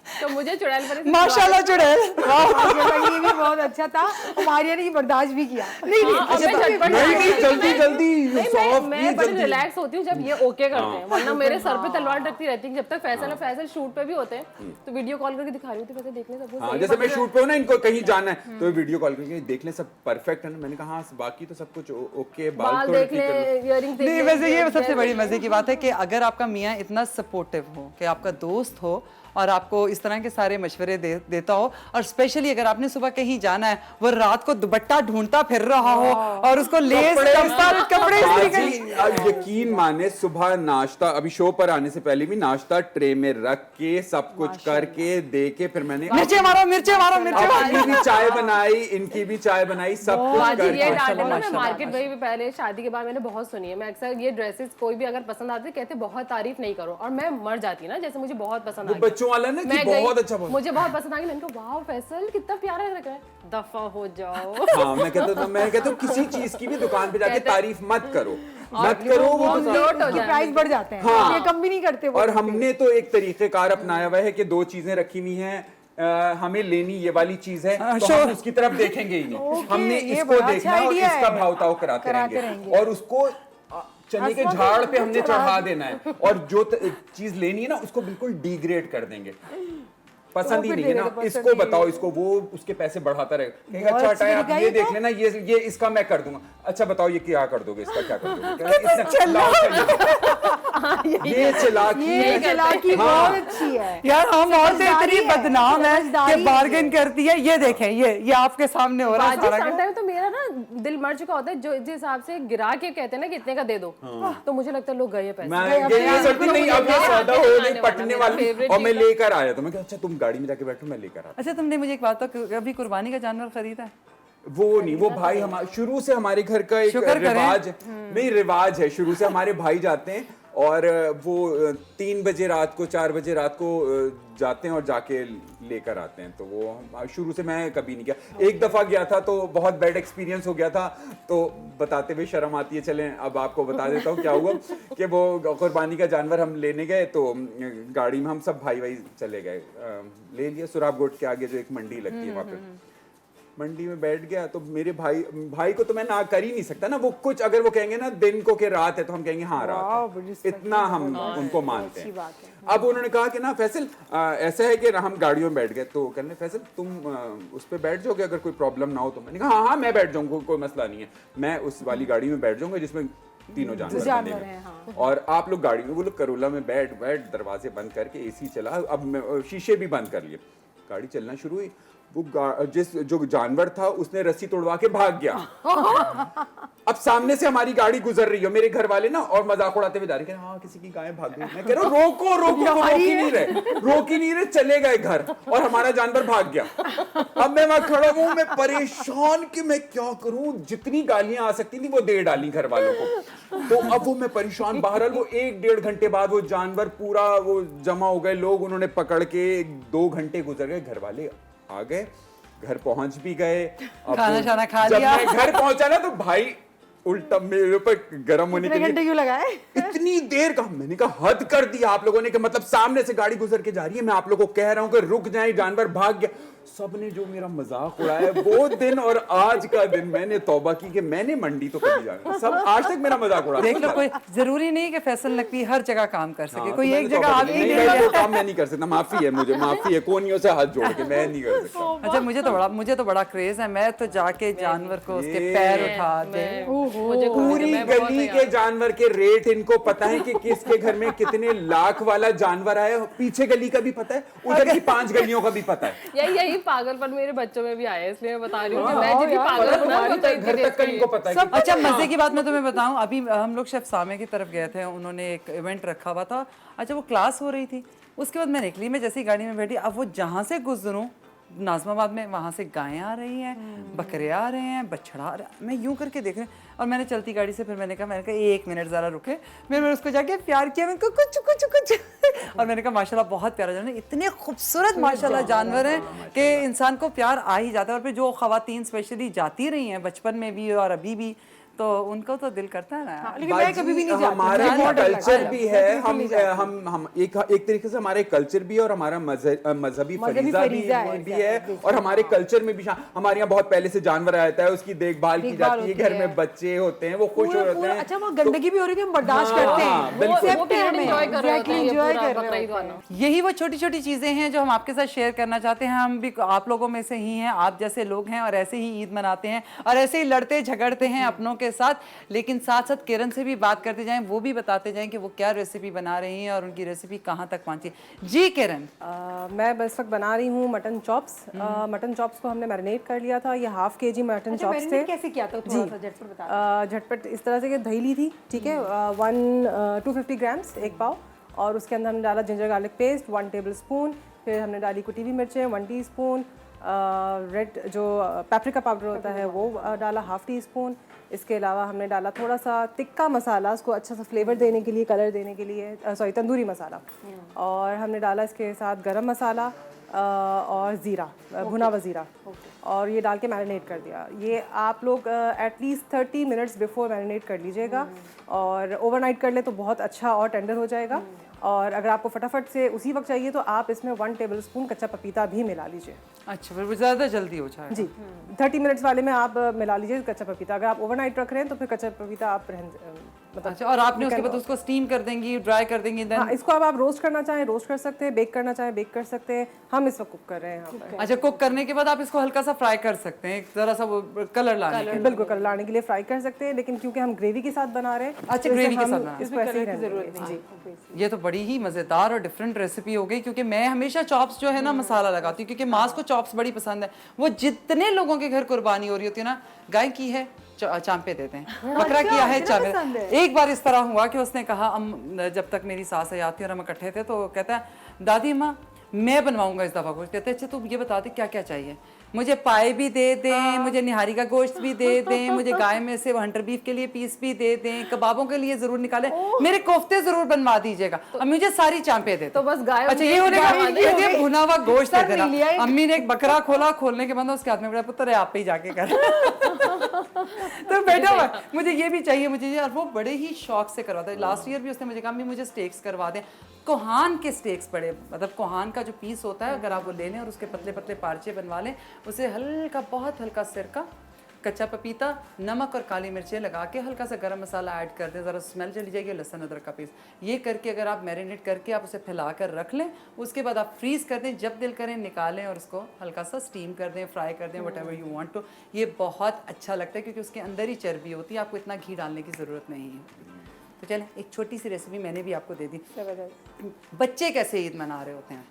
तो मुझे चुड़ैल भरे से माशाल्लाह चुड़ैल। ये भी बहुत अच्छा था, हमारी ने ये बर्दाश्त भी किया। नहीं, नहीं जल्दी जल्दी सॉफ्ट, मैं बड़ी रिलैक्स होती हूँ जब ये ओके करते हैं, वरना मेरे सर पे तलवार रखती रहती है। जब तक फैसल शूट पे भी होते हैं तो वीडियो कॉल करके दिखा रही होती है, देख ले सब कुछ हाँ, सही जैसे है। मैं शूट पे हूँ ना, इनको कहीं जाना है तो वीडियो कॉल करके देख ले सब परफेक्ट है ना, मैंने कहा हाँ बाकी तो सब कुछ ओके, बाल देख ले, इयरिंग्स देख नहीं, ले। वैसे ये सबसे बड़ी मजे की बात है कि अगर आपका मियाँ इतना सपोर्टिव हो, कि आपका दोस्त हो और आपको इस तरह के सारे मशवरे देता हो, और स्पेशली अगर आपने सुबह कहीं जाना है, वो रात को दुपट्टा ढूंढता फिर रहा हो और उसको लेस कपड़े बाजी, यकीन माने सुबह नाश्ता, अभी शो पर आने से पहले भी नाश्ता ट्रे में रख के सब कुछ करके दे के फिर मैंने मिर्चे मारो मिर्चे मारो मिर्चे मारो। अपनी भी चाय बनाई, इनकी भी चाय बनाई, सब कुछ बाजी ये करके। डांटे ना, मैं मार्केट गई भी पहले शादी के बाद, मैंने बहुत सुनी है। मैं अक्सर ये ड्रेसेस कोई भी अगर पसंद आती कहते बहुत तारीफ नहीं करो, और मैं मर जाती ना, जैसे मुझे बहुत पसंद आ गई, बच्चों वाला ना कि मैं गई, बहुत अच्छा मुझे बहुत पसंद आ गई, मैंने कहा वाओ फैसल कितना प्यारा लग रहा है, दफा हो जाओ। हाँ, मैं कहता हूँ किसी चीज की भी दुकान पे जाके तारीफ मत करो, मत करो, वो हम लोट हो जाए। प्राइस बढ़ जाते हैं, हाँ। ये कम भी नहीं करते वो। और हमने तो एक तरीकेकार अपनाया हुआ है कि 2 चीजें रखी हुई हैं, हमें लेनी ये वाली चीज है तो हम उसकी तरफ देखेंगे ही नहीं, हमने ये इसको बड़ा देखना अच्छा और idea इसका है। भाव ताव कराते रहेंगे और उसको चने के झाड़ पे हमने चढ़ा देना है, और जो चीज लेनी है ना उसको बिल्कुल डिग्रेड कर देंगे, पसंद ही नहीं है ना, इसको बताओ, इसको वो उसके पैसे बढ़ाता रहेगा, कहेगा अच्छा हटाए आप ये देख लेना, ये इसका मैं कर दूंगा, अच्छा बताओ ये क्या कर दोगे, इसका क्या कर दोगे, ये चालाकी बहुत अच्छी है यार। हम औरतें इतनी समझदारी है, बदनाम है समझदारी कि है। बार्गेन करती है। ये देखें, ये आपके सामने हो रहा है बाजी सारा। समटाइम तो मेरा ना दिल मर चुका होता है, जो जिस हिसाब से गिरा के कहते हैं ना कितने का दे दो, तो मुझे लगता है लोग गए पैसे। ये सोचती नहीं, अब ये सौदा हो गई पटने वाली, favorite और मैं चीज़ है। लेकर आया तो मैं कहा अच्छा तुम गाड़ी में जाके बैठो, मैं लेकर आता। अच्छा, तुमने मुझे एक बात तो, अभी कुर्बानी का जानवर खरीदा है? वो नहीं, वो भाई हमारे शुरू से हमारे घर का एक शुक्र करें। रिवाज नहीं, रिवाज है शुरू से। हमारे भाई जाते हैं और वो 3 बजे रात को 4 बजे रात को जाते हैं और जाके लेकर आते हैं। तो वो शुरू से मैं कभी नहीं किया। एक दफा गया था तो बहुत बैड एक्सपीरियंस हो गया था, तो बताते हुए शर्म आती है। चलें अब आपको बता देता हूँ क्या हुआ कि वो कुर्बानी का जानवर हम लेने गए, तो गाड़ी में हम सब भाई भाई चले गए, ले लिया सुराब गोट के आगे जो एक मंडी लगती है वहाँ पे। मंडी में बैठ गया तो मेरे भाई को तो मैं ना कर ही नहीं सकता ना। वो कुछ अगर वो कहेंगे ना दिन को के रात है तो हम कहेंगे हाँ रात है, इतना हम उनको मानते हैं। अब उन्होंने कहा कि ना फैसल ऐसा है कि हम गाड़ियों में बैठ गए, तो कहने फैसल तुम उस पर बैठ जाओगे अगर कोई प्रॉब्लम ना हो तो। मैंने कहा हाँ मैं बैठ जाऊंगा, कोई मसला नहीं है, मैं उस वाली गाड़ी में बैठ जाऊंगा जिसमें तीनों जानवर बने हैं। और आप लोग गाड़ी में, वो लोग करोला में बैठ दरवाजे बंद करके एसी चला, अब शीशे भी बंद कर लिए, गाड़ी चलना शुरू हुई। वो जो जानवर था उसने रस्सी तोड़वा के भाग गया। अब सामने से हमारी गाड़ी गुजर रही है, मेरे घर वाले ना और मजाक उड़ाते हुए जा रहे हैं, हाँ किसी की गाय भाग गई। मैं कह रहा हूँ रोको, रोक ही नहीं रहे, चले गए घर और हमारा जानवर भाग गया। अब मैं वहां खड़ा हूँ, मैं परेशान कि मैं क्या करूं, जितनी गालियां आ सकती थी वो दे डाली घर वालों को। तो अब वो मैं परेशान, बहरहाल वो 1-1.5 घंटे बाद वो जानवर पूरा वो जमा हो गए लोग, उन्होंने पकड़ के 2 घंटे गुजर गए, घर वाले आ गए, घर पहुंच भी गए। खाना शाना खा जब लिया। मैं घर पहुंचा ना तो भाई उल्टा मेरे ऊपर गर्म होने के लिए घंटे क्यों लगाए? इतनी देर का। मैंने कहा हद कर दिया आप लोगों ने, कि मतलब सामने से गाड़ी गुजर के जा रही है, मैं आप लोगों को कह रहा हूं कि रुक जाए, जानवर भाग गया। सबने जो मेरा मजाक उड़ाया वो दिन और आज का दिन, मैंने तौबा की कि मैंने मंडी तो कभी जाना, सब आज तक मेरा मजाक उड़ा। देख लो, कोई जरूरी नहीं कि फैसल नकवी हर जगह काम कर सके, हाँ, कोई तो एक मैंने जगह तौबा आप की, ही नहीं, दे मैं वो दिया। काम मैं नहीं कर सकता, माफी है मुझे, माफी है, कोनियों से हाथ जोड़ के मैं नहीं कर सकता। अच्छा मुझे तो बड़ा क्रेज है, मैं तो जाके जानवर को उसके पैर उठा दे। मुझे पूरी गली के जानवर के रेट इनको पता है कि किसके घर में कितने लाख वाला जानवर आया, पीछे गली का भी पता है, उधर की 5 गलियों का भी पता है। यही पागलपन मेरे बच्चों में भी आया है, इसलिए मैं बता रही हूँ कि मैं जितनी पागल हूँ ना, वो तो इनके घर तक का इनको पता है। अच्छा मजे की बात मैं तुम्हें बताऊं, अभी हम लोग शेफ सामे की तरफ गए थे, उन्होंने एक इवेंट रखा हुआ था। अच्छा वो क्लास हो रही थी, उसके बाद मैं निकली, मैं जैसे ही गाड़ी में बैठी, अब वो जहाँ से गुजरूं नाज़माबाद में, वहाँ से गायें आ रही हैं, बकरे आ रहे हैं, बछड़ा आ रहा है, मैं यूं करके देख रही हूँ। और मैंने चलती गाड़ी से फिर मैंने कहा 1 मिनट ज़रा रुके, मैंने उसको जाके प्यार किया, मैंने कहा कुछ और मैंने कहा माशाल्लाह बहुत प्यारा जानवर, इतने खूबसूरत माशाल्लाह जानवर हैं कि इंसान को प्यार आ ही जाता है। और फिर जो ख़वातीन स्पेशली जाती रही हैं बचपन में भी और अभी भी, तो उनको तो दिल करता है ना। लेकिन मैं कभी भी नहीं जाती। हमारा मुझे बहुत डर लगता कल्चर है। भी है, हम एक तरीके से हमारे कल्चर भी है और हमारा मजहबी फरीजा भी है। और हमारे कल्चर में भी हमारे यहाँ बहुत पहले से जानवर आता है, उसकी देखभाल की जाती है, घर में बच्चे होते हैं, वो खुश होते हैं। अच्छा वो गंदगी भी हो रही थी, हम बर्दाश्त करते हैं, वो पीरियड एंजॉय कर रहे होते हैं, ये एंजॉय पूरा कर रहे बकरीद होते वाला। यही वो छोटी छोटी चीज़ें हैं जो हम आपके साथ शेयर करना चाहते हैं। हम भी आप लोगों में से ही हैं, आप जैसे लोग हैं और ऐसे ही ईद मनाते हैं और ऐसे ही लड़ते झगड़ते हैं अपनों के साथ। लेकिन साथ साथ किरण से भी बात करते जाएं, वो भी बताते जाएं कि वो क्या रेसिपी बना रही हैं और उनकी रेसिपी कहाँ तक पहुँची। जी किरण। मैं इस वक्त बना रही हूँ मटन चॉप्स। मटन चॉप्स को हमने मैरिनेट कर लिया था, ये ½ kg मटन चॉप्स थे। कैसे किया था थोड़ा सा झटपट बता। झटपट इस तरह से कि दही ली थी, ठीक है, 250 ग्राम्स, 1 पाव, और उसके अंदर हमने डाला ginger garlic paste 1 table spoon, फिर हमने डाली कुटी हुई मिर्चें 1 टीस्पून, रेड जो पेपरिका पाउडर होता है वो डाला ½ टीस्पून। इसके अलावा हमने डाला थोड़ा सा तिक्का मसाला, उसको अच्छा सा फ्लेवर देने के लिए, कलर देने के लिए, सॉरी तंदूरी मसाला, और हमने डाला इसके साथ गरम मसाला और ज़ीरा, भुना हुआ ज़ीरा, और ये डाल के मैरिनेट कर दिया। ये आप लोग एटलीस्ट 30 मिनट्स बिफोर मैरिनेट कर लीजिएगा, और ओवरनाइट कर ले तो बहुत अच्छा और टेंडर हो जाएगा। और अगर आपको फटाफट से उसी वक्त चाहिए तो आप इसमें 1 टेबल स्पून कच्चा पपीता भी मिला लीजिए। अच्छा, फिर वो ज़्यादा जल्दी हो जाएगा। जी, 30 मिनट्स वाले में आप मिला लीजिए कच्चा पपीता। अगर आप ओवरनाइट रख रहे हैं तो फिर कच्चा पपीता आप मतलब अच्छा, और आपने उसके बाद उसको स्टीम कर देंगी, ड्राई कर देंगी, देन हाँ, इसको अब आप रोस्ट करना चाहें रोस्ट कर सकते हैं, बेक करना चाहें बेक कर सकते हैं। हम इस वक्त कुक कर रहे हैं यहाँ पर। अच्छा, कुक करने के बाद आप इसको हल्का सा फ्राई कर सकते हैं, जरा सा वो कलर लाने के लिए। बिल्कुल कलर लाने के लिए फ्राई कर सकते हैं, लेकिन क्योंकि हम ग्रेवी के साथ बना रहे हैं, अच्छा, ग्रेवी के साथ बना रहे हैं। इसको ऐसे ही रहने देंगे। जी, ये तो बड़ी ही मज़ेदार और डिफरेंट रेसिपी हो गई, क्योंकि मैं हमेशा चॉप्स जो है ना मसाला लगाती हूँ, क्योंकि मास को चॉप्स बड़ी पसंद है। वो जितने लोगों के घर कुर्बानी हो रही होती है ना, गाय की है चांपे देते हैं, बकरा किया है चांपे। एक बार इस तरह हुआ कि उसने कहा, जब तक मेरी सास हयात थी और हम इकट्ठे थे, तो कहता है दादी माँ मैं बनवाऊंगा इस दफ़ा गोश्त। कहते अच्छा तुम ये बता दे क्या क्या चाहिए, मुझे पाए भी दे दें, मुझे निहारी का गोश्त भी दे दें, मुझे गाय में से हंटर बीफ के लिए पीस भी दे दें, कबाबों के लिए जरूर निकालें, मेरे कोफ्ते जरूर बनवा दीजिएगा, अब मुझे सारी चांपे दे दो। तो बस गाय अच्छा ये होने का भुना हुआ गोश्त दे सर मिल लिया देना। अम्मी ने एक बकरा खोला, खोलने के बाद उसके हाथ में बोला पुत्र आप पे ही जाके कर तो बैठा हुआ मुझे ये भी चाहिए, मुझे ये, और वो बड़े ही शौक से करवाता है। लास्ट ईयर भी उसने मुझे कहा अम्मी मुझे स्टेक्स करवा दें, कोहान के स्टेक्स बड़े, मतलब कोहान का जो पीस होता है अगर आप वो ले लें और उसके पतले पतले पार्चे बनवा लें, उसे हल्का बहुत हल्का सिरका, कच्चा पपीता, नमक और काली मिर्चें लगा के हल्का सा गरम मसाला ऐड कर दें, ज़रा स्मेल चली जाएगी, लहसुन अदरक का पीस, ये करके अगर आप मैरिनेट करके आप उसे फैला कर रख लें, उसके बाद आप फ्रीज़ कर दें, जब दिल करें निकालें और उसको हल्का सा स्टीम कर दें, फ्राई कर दें, whatever you want to. ये बहुत अच्छा लगता है क्योंकि उसके अंदर ही चर्बी होती है, आपको इतना घी डालने की ज़रूरत नहीं है। तो चलें एक छोटी सी रेसिपी मैंने भी आपको दे दी। बच्चे कैसे ईद मना रहे होते हैं?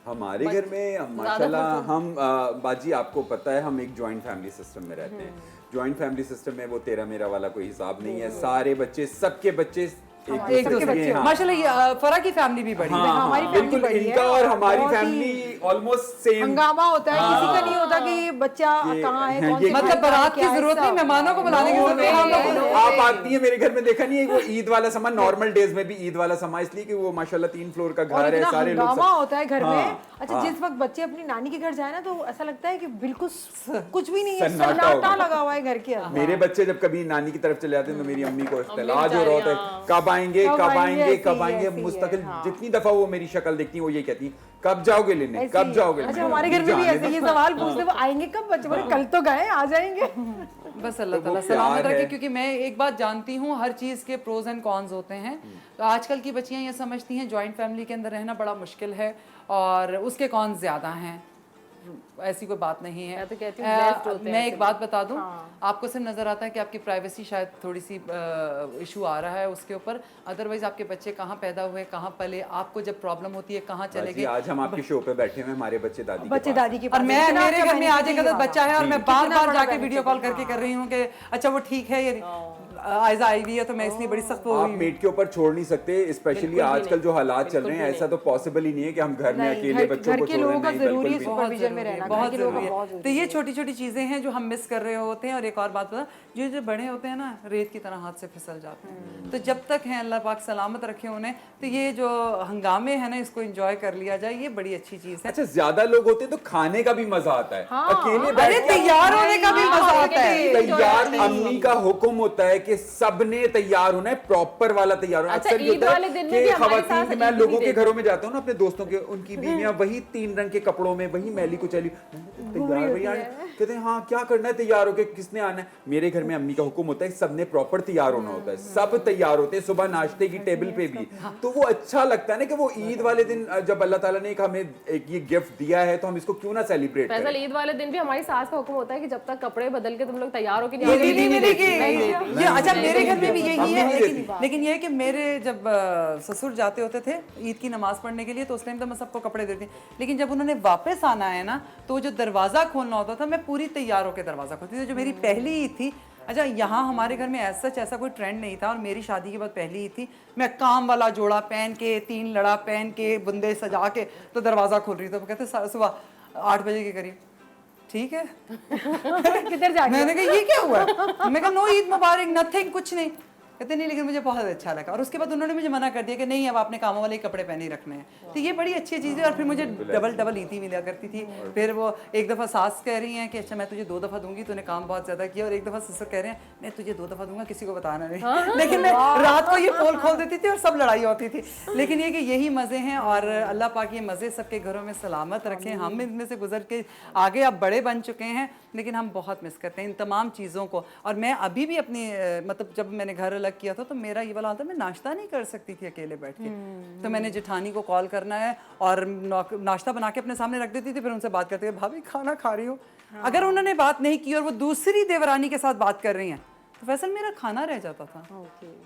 हमारे घर में माशाल्लाह हम बाजी आपको पता है हम एक जॉइंट फैमिली सिस्टम में रहते हैं। जॉइंट फैमिली सिस्टम में वो तेरा मेरा वाला कोई हिसाब नहीं है, सारे बच्चे सबके बच्चे एक दूसरे के, माशाल्लाह ये फरा की फैमिली भी बड़ी है। हमारी फैमिली बिल्कुल बड़ी है इनका और हमारी बहुत ही फैमिली ऑलमोस्ट सेम हंगामा होता है, किसी का नहीं होता कि बच्चा कहाँ है, कौन से मतलब घर का बारात क्या की है, जरूरत नहीं, सब। मेहमानों को बुलाने की जरूरत नहीं। आप आती है मेरे घर में, देखा नहीं है वो ईद वाला सामान, नॉर्मल डेज में भी ईद वाला सामान, इसलिए कि वो माशाल्लाह 3 फ्लोर का और घर है, इतना सारे लोग हंगामा होता है घर में। हाँ, अच्छा हाँ। जिस वक्त बच्चे अपनी नानी के घर जाए ना तो ऐसा लगता है कि बिल्कुल कुछ भी नहीं है, सन्नाटा सन्नाटा होगा। लगा हुआ है घर के अंदर। मेरे बच्चे जब कभी नानी की तरफ चले जाते हैं तो मेरी अम्मी को इख्तिलाज हो रहा होता है, कब आएंगे कब आएंगे कब आएंगे, मुस्तकिल जितनी दफा वो मेरी शक्ल देखती है वो ये कहती है कब जाओगे लेने, कब जाओगे लेने। अच्छा हमारे घर में भी ऐसे ये सवाल पूछते वो आएंगे कब, बच्चे बोले कल तो गए आ जाएंगे। बस अल्लाह तो वो ताला सलामत प्यार रखे, है। क्योंकि मैं एक बात जानती हूँ हर चीज़ के प्रोज एंड कॉन्स होते हैं। तो आजकल की बच्चियाँ ये समझती हैं जॉइंट फैमिली के अंदर रहना बड़ा मुश्किल है और उसके कॉन्स ज़्यादा हैं, ऐसी कोई बात नहीं है। मैं तो कहती हूँ blessed होते हैं मैं एक बात बता दूं, आपको सिर्फ नज़र आता है कि आपकी प्राइवेसी शायद थोड़ी सी इशू आ रहा है उसके ऊपर, अदरवाइज आपके बच्चे कहाँ पैदा हुए, कहाँ पले, आपको जब प्रॉब्लम होती है कहाँ चले बाजी, गए। आज हम आपके शो पे बैठे हुए, हमारे बच्चे दादी के बच्चे पास दादी के और पास मैं कितना मेरे अच्छा घर में आज एक benefit अदर बच्चा है और मैं बार कितना बार बड़ा जाके benefit वीडियो कॉल करके कर रही हूँ कि अच्छा वो ठीक है, ये आयजा आई हुई है तो मैं इसलिए बड़ी सख्त हो आप गई। मेड के ऊपर छोड़ नहीं सकते, स्पेशली आजकल जो हालात चल रहे हैं, ऐसा तो पॉसिबल ही नहीं है कि हम घर में अकेले बच्चों को घर के लोगों छोड़ें। का नहीं, जरूरी बिल्कुल भी। सुपरविजन में रहना, बहुत घर के लोगों जरूरी का बहुत है। जरूरी तो ये छोटी छोटी चीजें हैं जो हम मिस कर रहे होते हैं। और एक और बात बता, जो जो बड़े होते हैं ना रेत की तरह हाथ से फिसल जाते हैं, तो जब तक हैं अल्लाह पाक सलामत रखे उन्हें, तो ये जो हंगामे है ना इसको एंजॉय कर लिया जाए, ये बड़ी अच्छी चीज है। अच्छा ज्यादा लोग होते तो खाने का भी मजा आता है, अकेले अरे बैठ के तैयार होने का भी मजा आता है। तैयार अम्मी का हुक्म होता है कि सबने तैयार होना है, प्रॉपर वाला तैयार होना है। अच्छा, अक्सर ये ईद होता वाले है दिन में भी कि हमारे खवातीन, साथ मैं ईद लोगों भी के देते घरों में जाता हूँ ना, अपने दोस्तों के, उनकी बीवियां वही 3 रंग के कपड़ों में, वही मैली कुचैली, तैयार भैया कहते हैं हाँ क्या करना है, तैयार होके किसने आना है। मेरे घर में अम्मी का हुक्म होता है सबने प्रॉपर तैयार होना होता है, सब तैयार होते हैं सुबह नाश्ते की टेबल पे भी। तो वो अच्छा लगता है ना कि वो ईद वाले दिन जब अल्लाह ताला ने हमें एक ये गिफ्ट दिया है तो हम इसको क्यों ना सेलिब्रेट फैसल करें। ईद वाले दिन भी हमारी सास का हुक्म होता है कि जब तक कपड़े बदल के तुम लोग तैयार हो के ये भी नहीं मिलेगी। नहीं देती। ये अच्छा मेरे घर में भी यही हम है, नहीं लेकिन ये है कि मेरे जब ससुर जाते होते थे ईद की नमाज पढ़ने के लिए तो उस टाइम तो मैं सबको कपड़े देती, लेकिन जब उन्होंने वापस आना है ना तो जो दरवाज़ा खोलना होता था मैं पूरी तैयार होकर दरवाज़ा खोलती थी। जो मेरी पहली ईद थी, अच्छा यहाँ हमारे घर में ऐसा कोई ट्रेंड नहीं था और मेरी शादी के बाद पहली ईद थी, मैं काम वाला जोड़ा पहन के 3 लड़ा पहन के बुंदे सजा के तो दरवाज़ा खोल रही थी। तो कहते सुबह 8 बजे के करीब, ठीक है किधर जा मैंने कहा ये क्या हुआ, मैं कहा नो ईद मुबारक, नथिंग, कुछ नहीं। कहते नहीं, लेकिन मुझे बहुत अच्छा लगा। और उसके बाद उन्होंने मुझे मना कर दिया कि नहीं अब आपने कामों वाले कपड़े पहने ही रखने हैं। तो ये बड़ी अच्छी चीज़ है। और फिर मुझे डबल ईदी मिला करती थी। फिर वो एक दफ़ा सास कह रही हैं कि अच्छा मैं तुझे 2 दफ़ा दूंगी, तूने काम बहुत ज़्यादा किया, और एक दफ़ा ससुर कह रहे हैं मैं तुझे 2 दफ़ा दूंगा, किसी को बताना नहीं। लेकिन मैं रात को ये पोल खोल देती थी और सब लड़ाई होती थी। लेकिन ये कि यही मज़े हैं और अल्लाह पाक ये मज़े सबके घरों में सलामत रखें। हम इनमें से गुजर के आगे अब बड़े बन चुके हैं, लेकिन हम बहुत मिस करते हैं इन तमाम चीज़ों को। और मैं अभी भी अपनी मतलब जब मैंने घर अलग किया था तो मेरा ये वाला था, मैं नाश्ता नहीं कर सकती थी अकेले बैठ के। तो मैंने जेठानी को कॉल करना है और नाश्ता बना के अपने सामने रख देती थी, फिर उनसे बात करते थे भाभी खाना खा रही हो। अगर उन्होंने बात नहीं की और वो दूसरी देवरानी के साथ बात कर रही हैं तो फैसल मेरा खाना रह जाता था।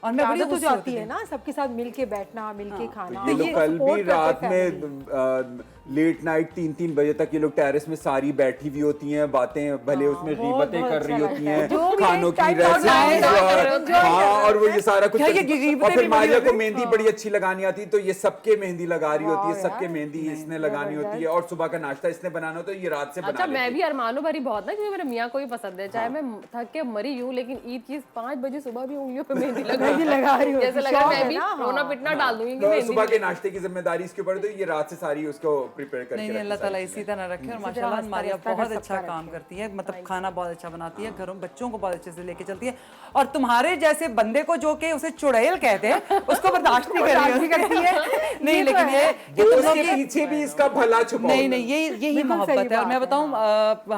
और मैं बड़ी आदत हो खुश जाती होती है ना सबके साथ मिलके बैठना, मिलके खाना। ये लोग कल भी support करते रात family। में लेट नाइट 3-3 बजे तक ये लोग टेरेस में सारी बैठी हुई होती हैं, बातें भले उसमें गीबतें कर रही होती हैं, खानों की रेसिपीज और हाँ, और वो ये सारा कुछ और फिर मारिया को मेहंदी बड़ी अच्छी लगानी आती है, तो ये सबके मेहंदी लगा रही होती है, सबके मेहंदी इसने लगानी होती है, और सुबह का नाश्ता इसने बनाना होता है, ये रात से बना अच्छा, मैं लेती भी अरमानो भरी बहुत ना, क्योंकि मेरे मियाँ को भी पसंद है, चाहे मैं थक के मरी हूँ लेकिन ईद की 5 बजे सुबह भी उंगलियों पे मेहंदी लगा रही हूँ, जैसे लगा मैं भी रोना पिटना डाल दूंगी कि है। तो सुबह के नाश्ते की जिम्मेदारी इसके ऊपर, तो ये रात से सारी उसको प्रिपेयर करके नहीं, अल्लाह ताला इसी तरह रखे। और माशाल्लाह मारिया बहुत अच्छा काम करती है, मतलब खाना बहुत अच्छा बनाती है, घरों बच्चों को बहुत अच्छे से लेके चलती है, और तुम्हारे जैसे बंदे को जो कि उसे चुड़ैल कहते हैं उसको बर्दाश्त नहीं करती है। नहीं, लेकिन ये कि तुम लोग उसके पीछे भी इसका भला छुपा नहीं नहीं, यही मोहब्बत है। और मैं बताऊं,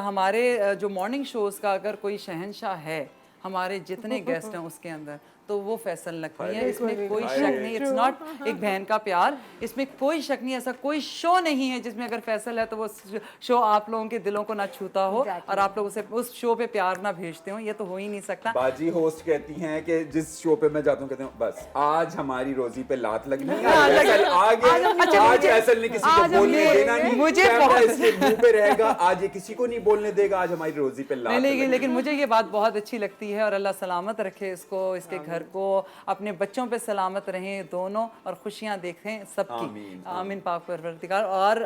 हमारे जो मॉर्निंग शोज का अगर कोई शहंशाह है हमारे जितने गेस्ट हैं उसके अंदर, तो वो फैसल नकवी है, इसमें कोई शक नहीं। इट्स नॉट एक बहन का प्यार, इसमें कोई शक नहीं। ऐसा कोई शो नहीं है जिसमें अगर फैसल है तो वो शो आप लोगों के दिलों को ना छूता हो और आप लोग उसे उस शो पे प्यार ना भेजते हो, ये तो हो ही नहीं सकता। बाजी होस्ट कहती हैं कि जिस शो पे मैं जाता हूँ कहते हूँ बस आज हमारी रोजी पे लात लगनी है, आज फैसल ने किसी को बोलने देना नहीं, मुझे कैमरा इसके मुंह पे रहेगा, आज ये किसी को नहीं बोलने देगा, आज हमारी रोजी पे लात लगनी है। लेकिन मुझे ये बात बहुत अच्छी लगती है, और अल्लाह सलामत रखे इसको, इसके घर को, अपने बच्चों पे सलामत रहें दोनों, और खुशियां देखें सबकी, आमीन पाक परवरदिगार। और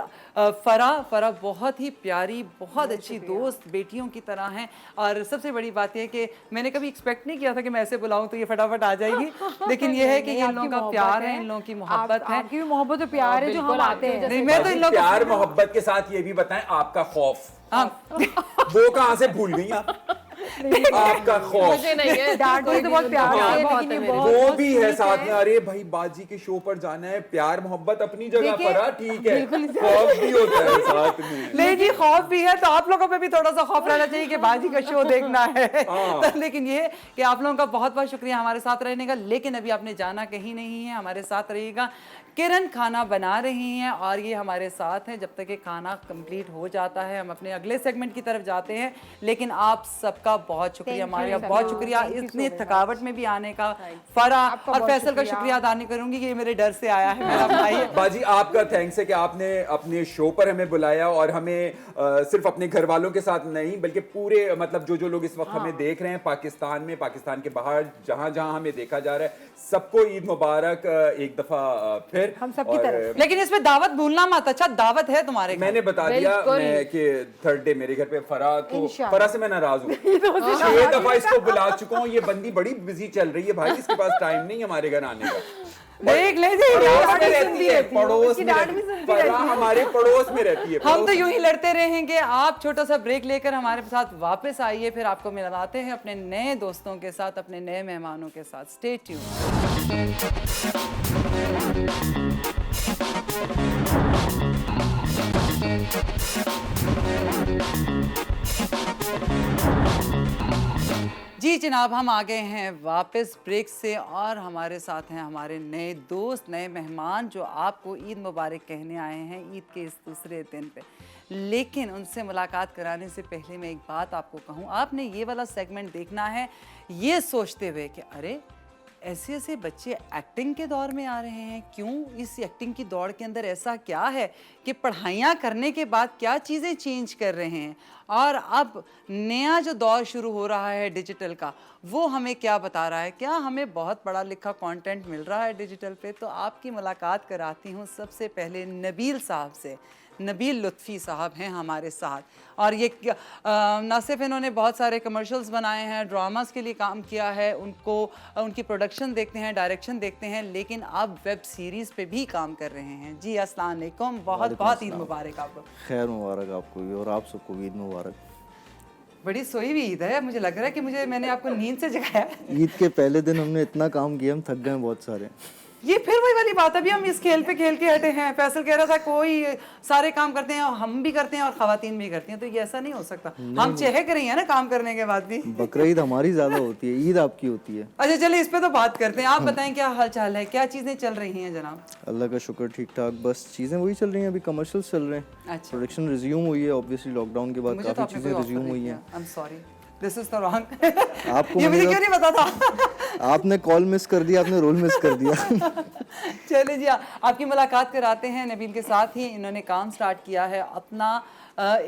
फरा बहुत ही प्यारी, बहुत अच्छी दोस्त, बेटियों की तरह हैं। और सबसे बड़ी बात यह कि मैंने कभी एक्सपेक्ट नहीं किया था कि मैं ऐसे बुलाऊं तो ये फटाफट आ जाएगी, लेकिन ये है कि इन लोगों का प्यार है, इन लोगों की मोहब्बत है। आपकी भी मोहब्बत और प्यार है जो हम आते हैं। नहीं, मैं तो इन लोगों प्यार मोहब्बत के साथ ये भी बताएं आपका खौफ, वो कहाँ से भूल गई आप? आपका खौफ मुझे नहीं है, डांट तो बहुत प्यार है, लेकिन ये बहुत वो भी है साथ में। अरे भाई बाजी के शो पर जाना है, प्यार मोहब्बत अपनी जगह पर है, ठीक है, खौफ भी होता है साथ में। नहीं जी, खौफ भी है, तो आप लोगों पे भी थोड़ा सा खौफ रहना चाहिए कि बाजी का शो देखना है। तो लेकिन ये कि आप लोगों का बहुत बहुत शुक्रिया हमारे साथ रहने का। लेकिन अभी आपने जाना कहीं नहीं है, हमारे साथ रहिएगा। किरण खाना बना रही हैं और ये हमारे साथ हैं जब तक ये खाना कंप्लीट हो जाता है, हम अपने अगले सेगमेंट की तरफ जाते हैं। लेकिन आप सबका बहुत शुक्रिया मारिया, बहुत शुक्रिया इतनी थकावट में भी आने का। फरा और फैसल का शुक्रिया अदा नहीं करूंगी कि ये मेरे डर से आया है मेरा भाई। बाजी आपका थैंक्स है कि आपने अपने शो पर हमें बुलाया, और हमें सिर्फ अपने घर वालों के साथ नहीं बल्कि पूरे मतलब जो लोग इस वक्त हमें देख रहे हैं पाकिस्तान में, पाकिस्तान के बाहर, जहां जहां हमें देखा जा रहा है, सबको ईद मुबारक एक दफा फिर हम सबकी तरफ। लेकिन इसमें दावत भूलना मत। अच्छा, दावत है तुम्हारे घर? मैंने बता दिया मैं कि थर्ड डे मेरे घर पे फरा से मैं नाराज हूँ। 6 दफा इसको बुला चुका हूँ, ये बंदी बड़ी बिजी चल रही है भाई, इसके पास टाइम नहीं हमारे घर आने का। देख ले पड़ोस में रहती है, पड़ोस में फरा हमारे पड़ोस में रहती है। हम तो यूं ही लड़ते रहेंगे। आप छोटा सा ब्रेक लेकर हमारे साथ वापस आइए, फिर आपको मिलाते हैं अपने नए दोस्तों के साथ, अपने नए मेहमानों के साथ। Stay tuned. जी जनाब, हम आ गए हैं वापस ब्रेक से, और हमारे साथ हैं हमारे नए दोस्त, नए मेहमान जो आपको ईद मुबारक कहने आए हैं ईद के इस दूसरे दिन पे। लेकिन उनसे मुलाकात कराने से पहले मैं एक बात आपको कहूँ, आपने ये वाला सेगमेंट देखना है ये सोचते हुए कि अरे ऐसे ऐसे बच्चे एक्टिंग के दौर में आ रहे हैं, क्यों इस एक्टिंग की दौड़ के अंदर ऐसा क्या है कि पढ़ाइयाँ करने के बाद क्या चीज़ें चेंज कर रहे हैं, और अब नया जो दौर शुरू हो रहा है डिजिटल का, वो हमें क्या बता रहा है, क्या हमें बहुत पढ़ा लिखा कंटेंट मिल रहा है डिजिटल पे। तो आपकी मुलाकात कराती हूँ सबसे पहले नबील साहब से। नबील लुत्फ़ी साहब हैं हमारे साथ, और ये ना सिर्फ इन्होंने बहुत सारे कमर्शियल्स बनाए हैं, ड्रामास के लिए काम किया है, उनकी प्रोडक्शन देखते हैं, डायरेक्शन देखते हैं, लेकिन अब वेब सीरीज़ पे भी काम कर रहे हैं। जी अस्सलाम वालेकुम, बहुत बहुत ईद मुबारक आपको। खैर मुबारक आपको भी, और आप सबको भी ईद मुबारक। बड़ी सोई हुई ईद है, मुझे लग रहा है कि मैंने आपको नींद से जगाया। ईद के पहले दिन हमने इतना काम किया, हम थक गए बहुत सारे। ये फिर वही वाली बात, अभी हम इस खेल पे खेल के हटे हैं। फैसल कह रहा था कोई सारे काम करते हैं, हम भी करते हैं और खवातीन भी करती हैं, तो ये ऐसा नहीं हो सकता। हम चहक रही हैं ना काम करने के बाद भी। बकरा ईद हमारी ज्यादा होती है, ईद आपकी होती है। अच्छा चलिए इस पे तो बात करते हैं। आप बताएं क्या हाल चाल है, क्या चीजें चल रही हैं जनाब? अल्लाह का शुक्र ठीक ठाक, बस चीजें वही चल रही हैं, अभी कमर्शियल्स चल रहे हैं। अच्छा, प्रोडक्शन रिज्यूम हुई है, ऑब्वियसली लॉकडाउन के बाद मुझे तो काफी आपने चीजें कोई रिज्यूम ऑफर हुई नहीं हैं। किया। I am sorry, this is the wrong. आपको ये मुझे मिलेगा- क्यों नहीं पता था? आपने कॉल मिस कर दिया, आपने रोल मिस कर दिया। चलिए जी, आपकी मुलाकात कराते हैं नबील के साथ ही। इन्होंने काम स्टार्ट किया है अपना,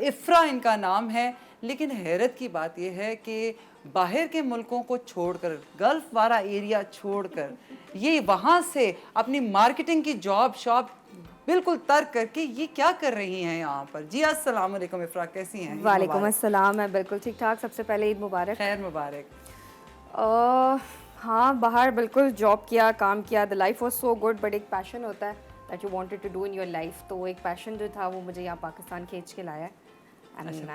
इफ्रा इनका नाम है। लेकिन हैरत की बात यह है कि बाहर के मुल्कों को छोड़कर, गल्फ वाला एरिया छोड़कर, ये वहाँ से अपनी मार्केटिंग की जॉब शॉप बिल्कुल तर्क करके ये क्या कर रही हैं यहाँ पर। जी अस्सलाम वालेकुम इफ्रा, कैसी हैं? वालेकुम अस्सलाम, मैं बिल्कुल ठीक ठाक। सबसे पहले ईद मुबारक। खैर मुबारक। हाँ, बाहर बिल्कुल जॉब किया, काम किया। The life was so good, but एक पैशन होता है that you wanted to do in your life. तो वो एक पैशन जो था वो मुझे यहाँ पाकिस्तान खींच के लाया है।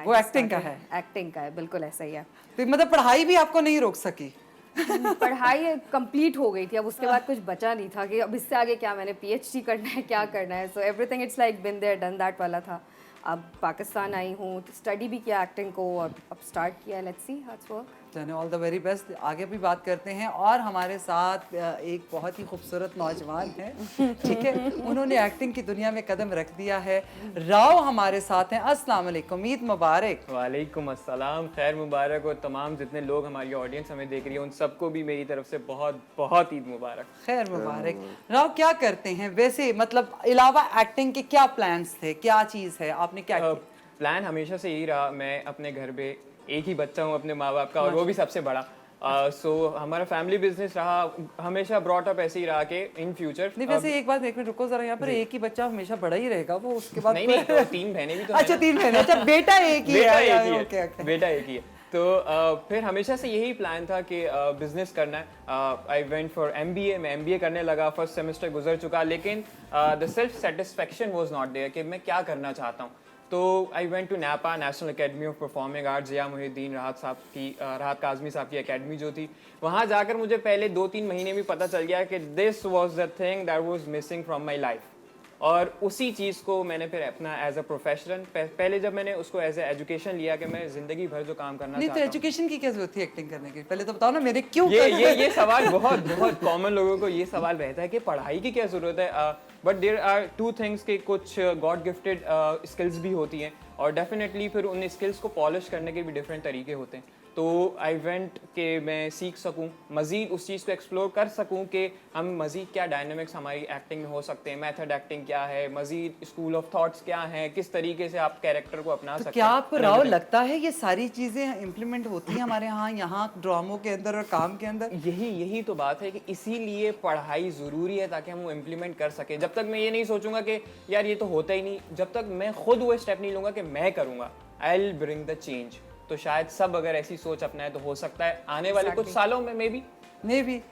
वो एक्टिंग का है? एक्टिंग का है, बिल्कुल ऐसा ही है। तो मतलब पढ़ाई भी आपको नहीं रोक सकी? पढ़ाई कंप्लीट हो गई थी, अब उसके बाद कुछ बचा नहीं था कि अब इससे आगे क्या, मैंने पीएचडी करना है, क्या करना है। So everything it's like been there done that वाला था। अब पाकिस्तान आई हूँ, स्टडी भी किया एक्टिंग को और अब स्टार्ट किया। Let's see how it's work. चलिए, ऑल द वेरी बेस्ट। आगे भी बात करते हैं। और हमारे साथ एक बहुत ही खूबसूरत नौजवान है, ठीक है, उन्होंने एक्टिंग की दुनिया में कदम रख दिया है। राव हमारे साथ हैं। अस्सलाम वालेकुम, ईद मुबारक। वालेकुम अस्सलाम, खैर मुबारक। और तमाम जितने लोग हमारी ऑडियंस हमें देख रही है उन सबको भी मेरी तरफ से बहुत बहुत ईद मुबारक। खैर मुबारक। राव क्या करते हैं वैसे, मतलब अलावा एक्टिंग के क्या प्लान्स थे, क्या चीज़ है, आपने क्या किया? प्लान हमेशा से यही रहा, मैं अपने घर पे एक ही बच्चा हूँ अपने माँ बाप का, और वो भी सबसे बड़ा। सो हमारा फैमिली बिजनेस रहा, हमेशा ब्रॉट अप ऐसे ही रहा कि इन फ्यूचर। नहीं वैसे एक बात, एक मिनट रुको जरा, यहाँ पर एक ही बच्चा हमेशा बड़ा ही रहेगा वो, उसके बाद नहीं नहीं, तो 3 बहनें भी तो अच्छा 3 बहनें, अच्छा बेटा एक ही बेटा है। एक ही ओके, है, ओके। बेटा एक ही है। तो फिर हमेशा से यही प्लान था कि बिजनेस करना है। आई वेंट फॉर MBA, मैं MBA करने लगा, फर्स्ट सेमेस्टर गुजर चुका, लेकिन the self satisfaction was not there कि मैं क्या करना चाहता हूँ। तो I went to NAPA, National Academy of Performing Arts, Zia Mohiuddin Rahat Kazmi साहब की एकेडमी जो थी, वहाँ जाकर मुझे पहले 2-3 महीने में पता चल गया कि this was the thing that was missing from my life. और उसी चीज़ को मैंने फिर अपना एज अ प्रोफेशनल, पहले जब मैंने उसको एज ए एजुकेशन लिया कि मैं ज़िंदगी भर जो काम करना नहीं तो चाहता हूँ। एजुकेशन की क्या जरूरत थी एक्टिंग करने की, पहले तो बताओ ना, मेरे क्यों ये सवाल बहुत बहुत कॉमन लोगों को ये सवाल रहता है कि पढ़ाई की क्या ज़रूरत है। बट देयर आर 2 थिंग्स के कुछ गॉड गिफ्टेड स्किल्स भी होती हैं, और डेफिनेटली फिर उन स्किल्स को पॉलिश करने के भी डिफरेंट तरीके होते हैं। तो आई वेंट कि मैं सीख सकूं, मज़ीद उस चीज़ को एक्सप्लोर कर सकूं कि हम मज़ीद क्या डायनामिक्स हमारी एक्टिंग में हो सकते हैं, मेथड एक्टिंग क्या है, मज़ीद स्कूल ऑफ थॉट्स क्या हैं, किस तरीके से आप कैरेक्टर को अपना सकते हैं। क्या आपको राव लगता है ये सारी चीजें इम्प्लीमेंट होती हैं हमारे यहाँ ड्रामों के अंदर और काम के अंदर? यही तो बात है कि इसीलिए पढ़ाई ज़रूरी है ताकि हम वो इम्प्लीमेंट कर सकें। जब तक मैं ये नहीं सोचूंगा कि यार ये तो होता ही नहीं, जब तक मैं खुद वो स्टेप नहीं लूँगा कि मैं करूँगा, I will bring the change. तो शायद सब अगर ऐसी सोच अपनाए तो हो सकता है आने वाले कुछ सालों में मे भी,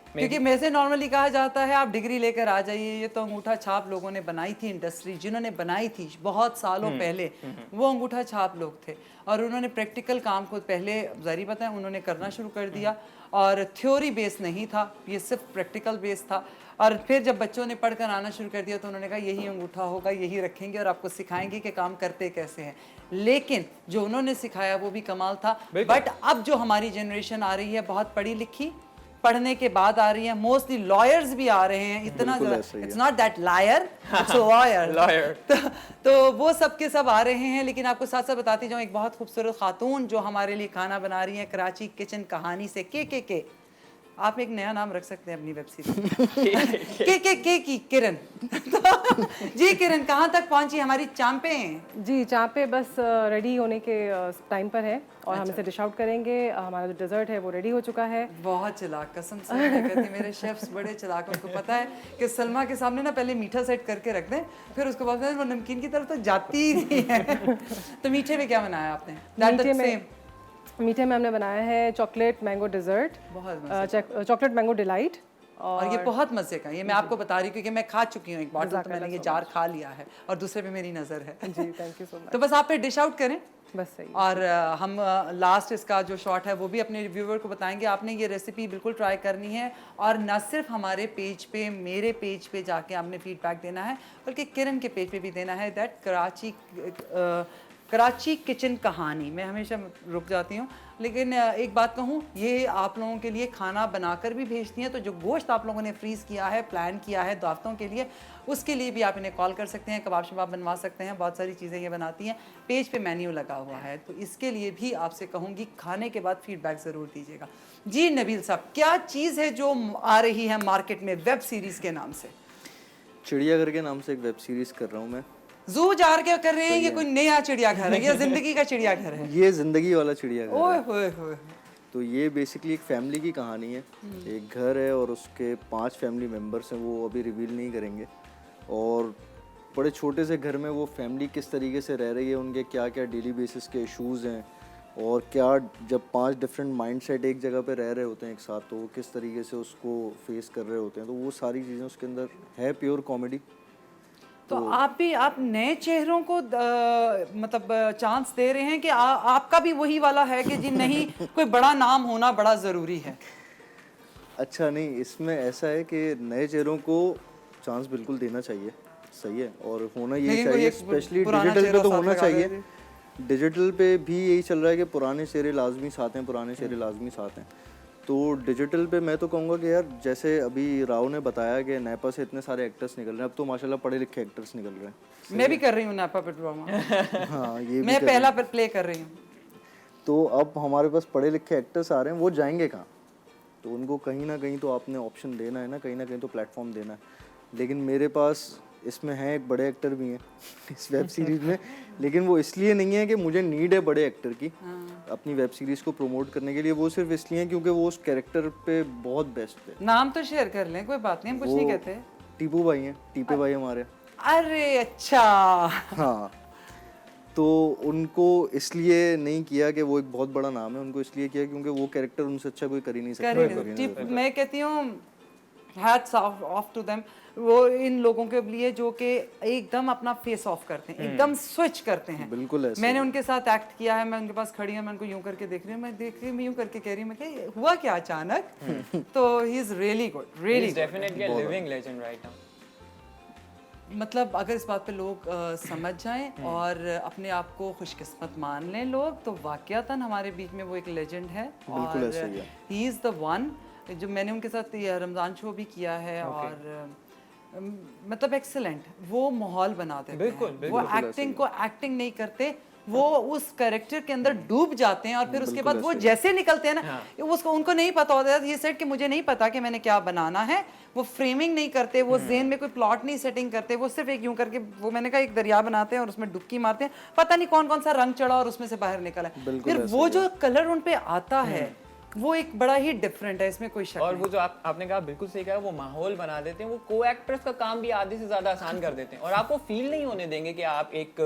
क्योंकि में से नॉर्मली कहा जाता है आप डिग्री लेकर आ जाइए। ये तो अंगूठा छाप लोगों ने बनाई थी, इंडस्ट्री जिन्होंने बनाई थी बहुत सालों पहले, वो अंगूठा छाप लोग थे, और उन्होंने प्रैक्टिकल काम को पहले जारी बताया उन्होंने करना शुरू कर दिया, और थ्योरी बेस नहीं था, ये सिर्फ प्रैक्टिकल बेस था। और फिर जब बच्चों ने पढ़कर आना शुरू कर दिया तो उन्होंने कहा यही अंगूठा होगा, यही रखेंगे और आपको सिखाएंगे कि काम करते कैसे हैं। लेकिन जो उन्होंने सिखाया वो भी कमाल था। बट अब जो हमारी जनरेशन आ रही है बहुत पढ़ी लिखी, पढ़ने के बाद आ रही है, मोस्टली लॉयर्स भी आ रहे हैं, इतना it's not that liar, it's lawyer. तो वो सब के सब आ रहे हैं। लेकिन आपको साथ साथ बताती जाऊँ, एक बहुत खूबसूरत खातून जो हमारे लिए खाना बना रही है कराची किचन कहानी से, के आप एक नया नाम रख सकते हैं अपनी वेब सीरीज के की किरण। जी किरण, कहाँ तक पहुंची हमारी चांपें? जी, चाँपे बस रेडी होने के टाइम पर है, और हम इसे डिश आउट करेंगे। हमारा जो डेजर्ट है वो रेडी हो चुका है। बहुत चलाक, कसम से मैं कहती हूँ, मेरे शेफ्स बड़े चलाक, उनको पता है कि सलमा के सामने ना पहले मीठा सेट करके रख दें, फिर उसके बाद वो नमकीन की तरफ तो जाती ही नहीं है। तो मीठे में क्या बनाया आपने? मीठे में हमने बनाया है chocolate mango dessert, chocolate mango delight. और ये बहुत मजे का, ये मैं आपको बता रही हूँ क्योंकि मैं खा चुकी हूँ एक बॉटल, तो मैंने ये जार खा लिया है और दूसरे पे मेरी नज़र है। जी, थैंक यू सो मच। तो बस आप पे डिश आउट करें बस सही। और हम लास्ट इसका जो शॉट है वो भी अपने रिव्यूअर को बताएंगे। आपने ये रेसिपी बिल्कुल ट्राई करनी है, और न सिर्फ हमारे पेज पे, मेरे पेज पे जाके आपने फीडबैक देना है, बल्कि किरण के पेज पे भी देना है। दैट कराची कराची किचन कहानी। मैं हमेशा रुक जाती हूँ, लेकिन एक बात कहूँ, ये आप लोगों के लिए खाना बनाकर भी भेजती हैं, तो जो गोश्त आप लोगों ने फ्रीज़ किया है, प्लान किया है दावतों के लिए, उसके लिए भी आप इन्हें कॉल कर सकते हैं, कबाब शबाब बनवा सकते हैं, बहुत सारी चीज़ें ये बनाती हैं। पेज पे मेन्यू लगा हुआ है, तो इसके लिए भी आपसे कहूँगी खाने के बाद फीडबैक ज़रूर दीजिएगा। जी नबील साहब, क्या चीज़ है जो आ रही है मार्केट में वेब सीरीज़ के नाम से? चिड़ियाघर के नाम से एक वेब सीरीज़ कर रहा हूँ मैं। जू जार के कर रहे हैं, ये कोई नया चिड़ियाघर है या जिंदगी का चिड़ियाघर है? ये ज़िंदगी वाला चिड़ियाघर ओए है। होए होए। तो ये बेसिकली एक फैमिली की कहानी है। एक घर है और उसके 5 फैमिली मेम्बर्स हैं, वो अभी रिवील नहीं करेंगे। और बड़े छोटे से घर में वो फैमिली किस तरीके से रह रही है, उनके क्या क्या डेली बेसिस के इश्यूज़ हैं, और क्या जब 5 डिफरेंट माइंडसेट एक जगह पे रह रहे होते हैं एक साथ, तो वो किस तरीके से उसको फेस कर रहे होते हैं। तो वो सारी चीज़ें उसके अंदर है, प्योर कॉमेडी। तो आप नए चेहरों को मतलब चांस दे रहे हैं कि आपका भी वही वाला है कि जी नहीं, कोई बड़ा नाम होना बड़ा ज़रूरी है? अच्छा नहीं, इसमें ऐसा है कि नए चेहरों को चांस बिल्कुल देना चाहिए, सही है, और होना यही लेकिन कोई चाहिए। एक स्पेशली पुराना डिजिटल पे चेहरा तो साथ होना लगा चाहिए। दे। डिजिटल पे भी यही चल रहा है कि पुराने चेहरे लाजमी साथ हैं, पुराने चेहरे लाजमी साथ हैं। तो डिजिटल पे मैं तो कहूँगा कि यार, जैसे अभी राव ने बताया कि नैपा से इतने सारे एक्टर्स निकल रहे हैं, अब तो माशाल्लाह पढ़े लिखे एक्टर्स निकल रहे हैं। मैं भी कर रही हूँ नापा पे ड्रामा। हाँ, ये भी मैं कर पहला पर प्ले कर रही हूँ। तो अब हमारे पास पढ़े लिखे एक्टर्स आ रहे हैं, वो जाएंगे कहाँ? तो उनको कहीं ना कहीं तो आपने ऑप्शन देना है ना, कहीं ना कहीं तो प्लेटफॉर्म देना है। लेकिन मेरे पास इसमें हैं एक बड़े एक्टर भी हैं इस वेब सीरीज़ में, लेकिन वो इसलिए नहीं है कि मुझे नीड है बड़े एक्टर की अपनी वेब सीरीज़ को प्रमोट करने के लिए, वो सिर्फ इसलिए है क्योंकि वो उस कैरेक्टर पे बहुत बेस्ट है। नाम तो शेयर कर लें, कोई बात नहीं, हम कुछ नहीं वो कहते। टीपू भाई हैं, टीपे भाई हमारे। अरे अच्छा। हाँ, तो उनको इसलिए नहीं किया कि वो एक बहुत बड़ा नाम है, उनको इसलिए किया क्योंकि वो कैरेक्टर उनसे अच्छा कोई कर ही नहीं सकता। मैं कहती हूँ हैट्स ऑफ टू देम, वो इन लोगों के लिए जो कि एकदम अपना फेस ऑफ करते हैं, एकदम स्विच करते हैं। बिल्कुल ऐसे मैंने उनके साथ एक्ट किया है, मैं उनके पास खड़ी हूँ, मैं उनको यूं करके देख रही हूँ, मैं देख रही हूँ, मैं यूं करके कह रही हूँ, मैं क्या हुआ क्या अचानक। तो he is really good, really definitely a living legend right now. मतलब अगर इस बात पे लोग समझ जाएं और अपने आप को खुशकिस्मत मान लें लोग, तो वाकयातन हमारे बीच में वो एक लेजेंड है। बिल्कुल और ऐसे ही है। ही इज़ द वन जो मैंने उनके साथ ये रमज़ान शो भी किया है। और मतलब एक्सेलेंट वो माहौल बना देते हैं, वो एक्टिंग को एक्टिंग नहीं करते, वो उस कैरेक्टर के अंदर डूब जाते हैं और फिर उसके बाद वो जैसे निकलते हैं ना, उसको उनको नहीं पता होता है ये सेट कि मुझे नहीं पता कि मैंने क्या बनाना है। वो फ्रेमिंग नहीं करते, वो ज़हन में कोई प्लॉट नहीं सेटिंग करते, वो सिर्फ एक यूं करके, वो मैंने कहा एक दरिया बनाते हैं और उसमें डुबकी मारते हैं, पता नहीं कौन कौन सा रंग चढ़ा और उसमें से बाहर निकला है। फिर वो जो कलर उन पे आता है वो एक बड़ा ही डिफरेंट है, इसमें कोई शक और नहीं। वो जो आपने कहा बिल्कुल सही कहा, वो माहौल बना देते हैं, वो को एक्टर्स का काम भी आधे से ज़्यादा आसान कर देते हैं और आपको फील नहीं होने देंगे कि आप एक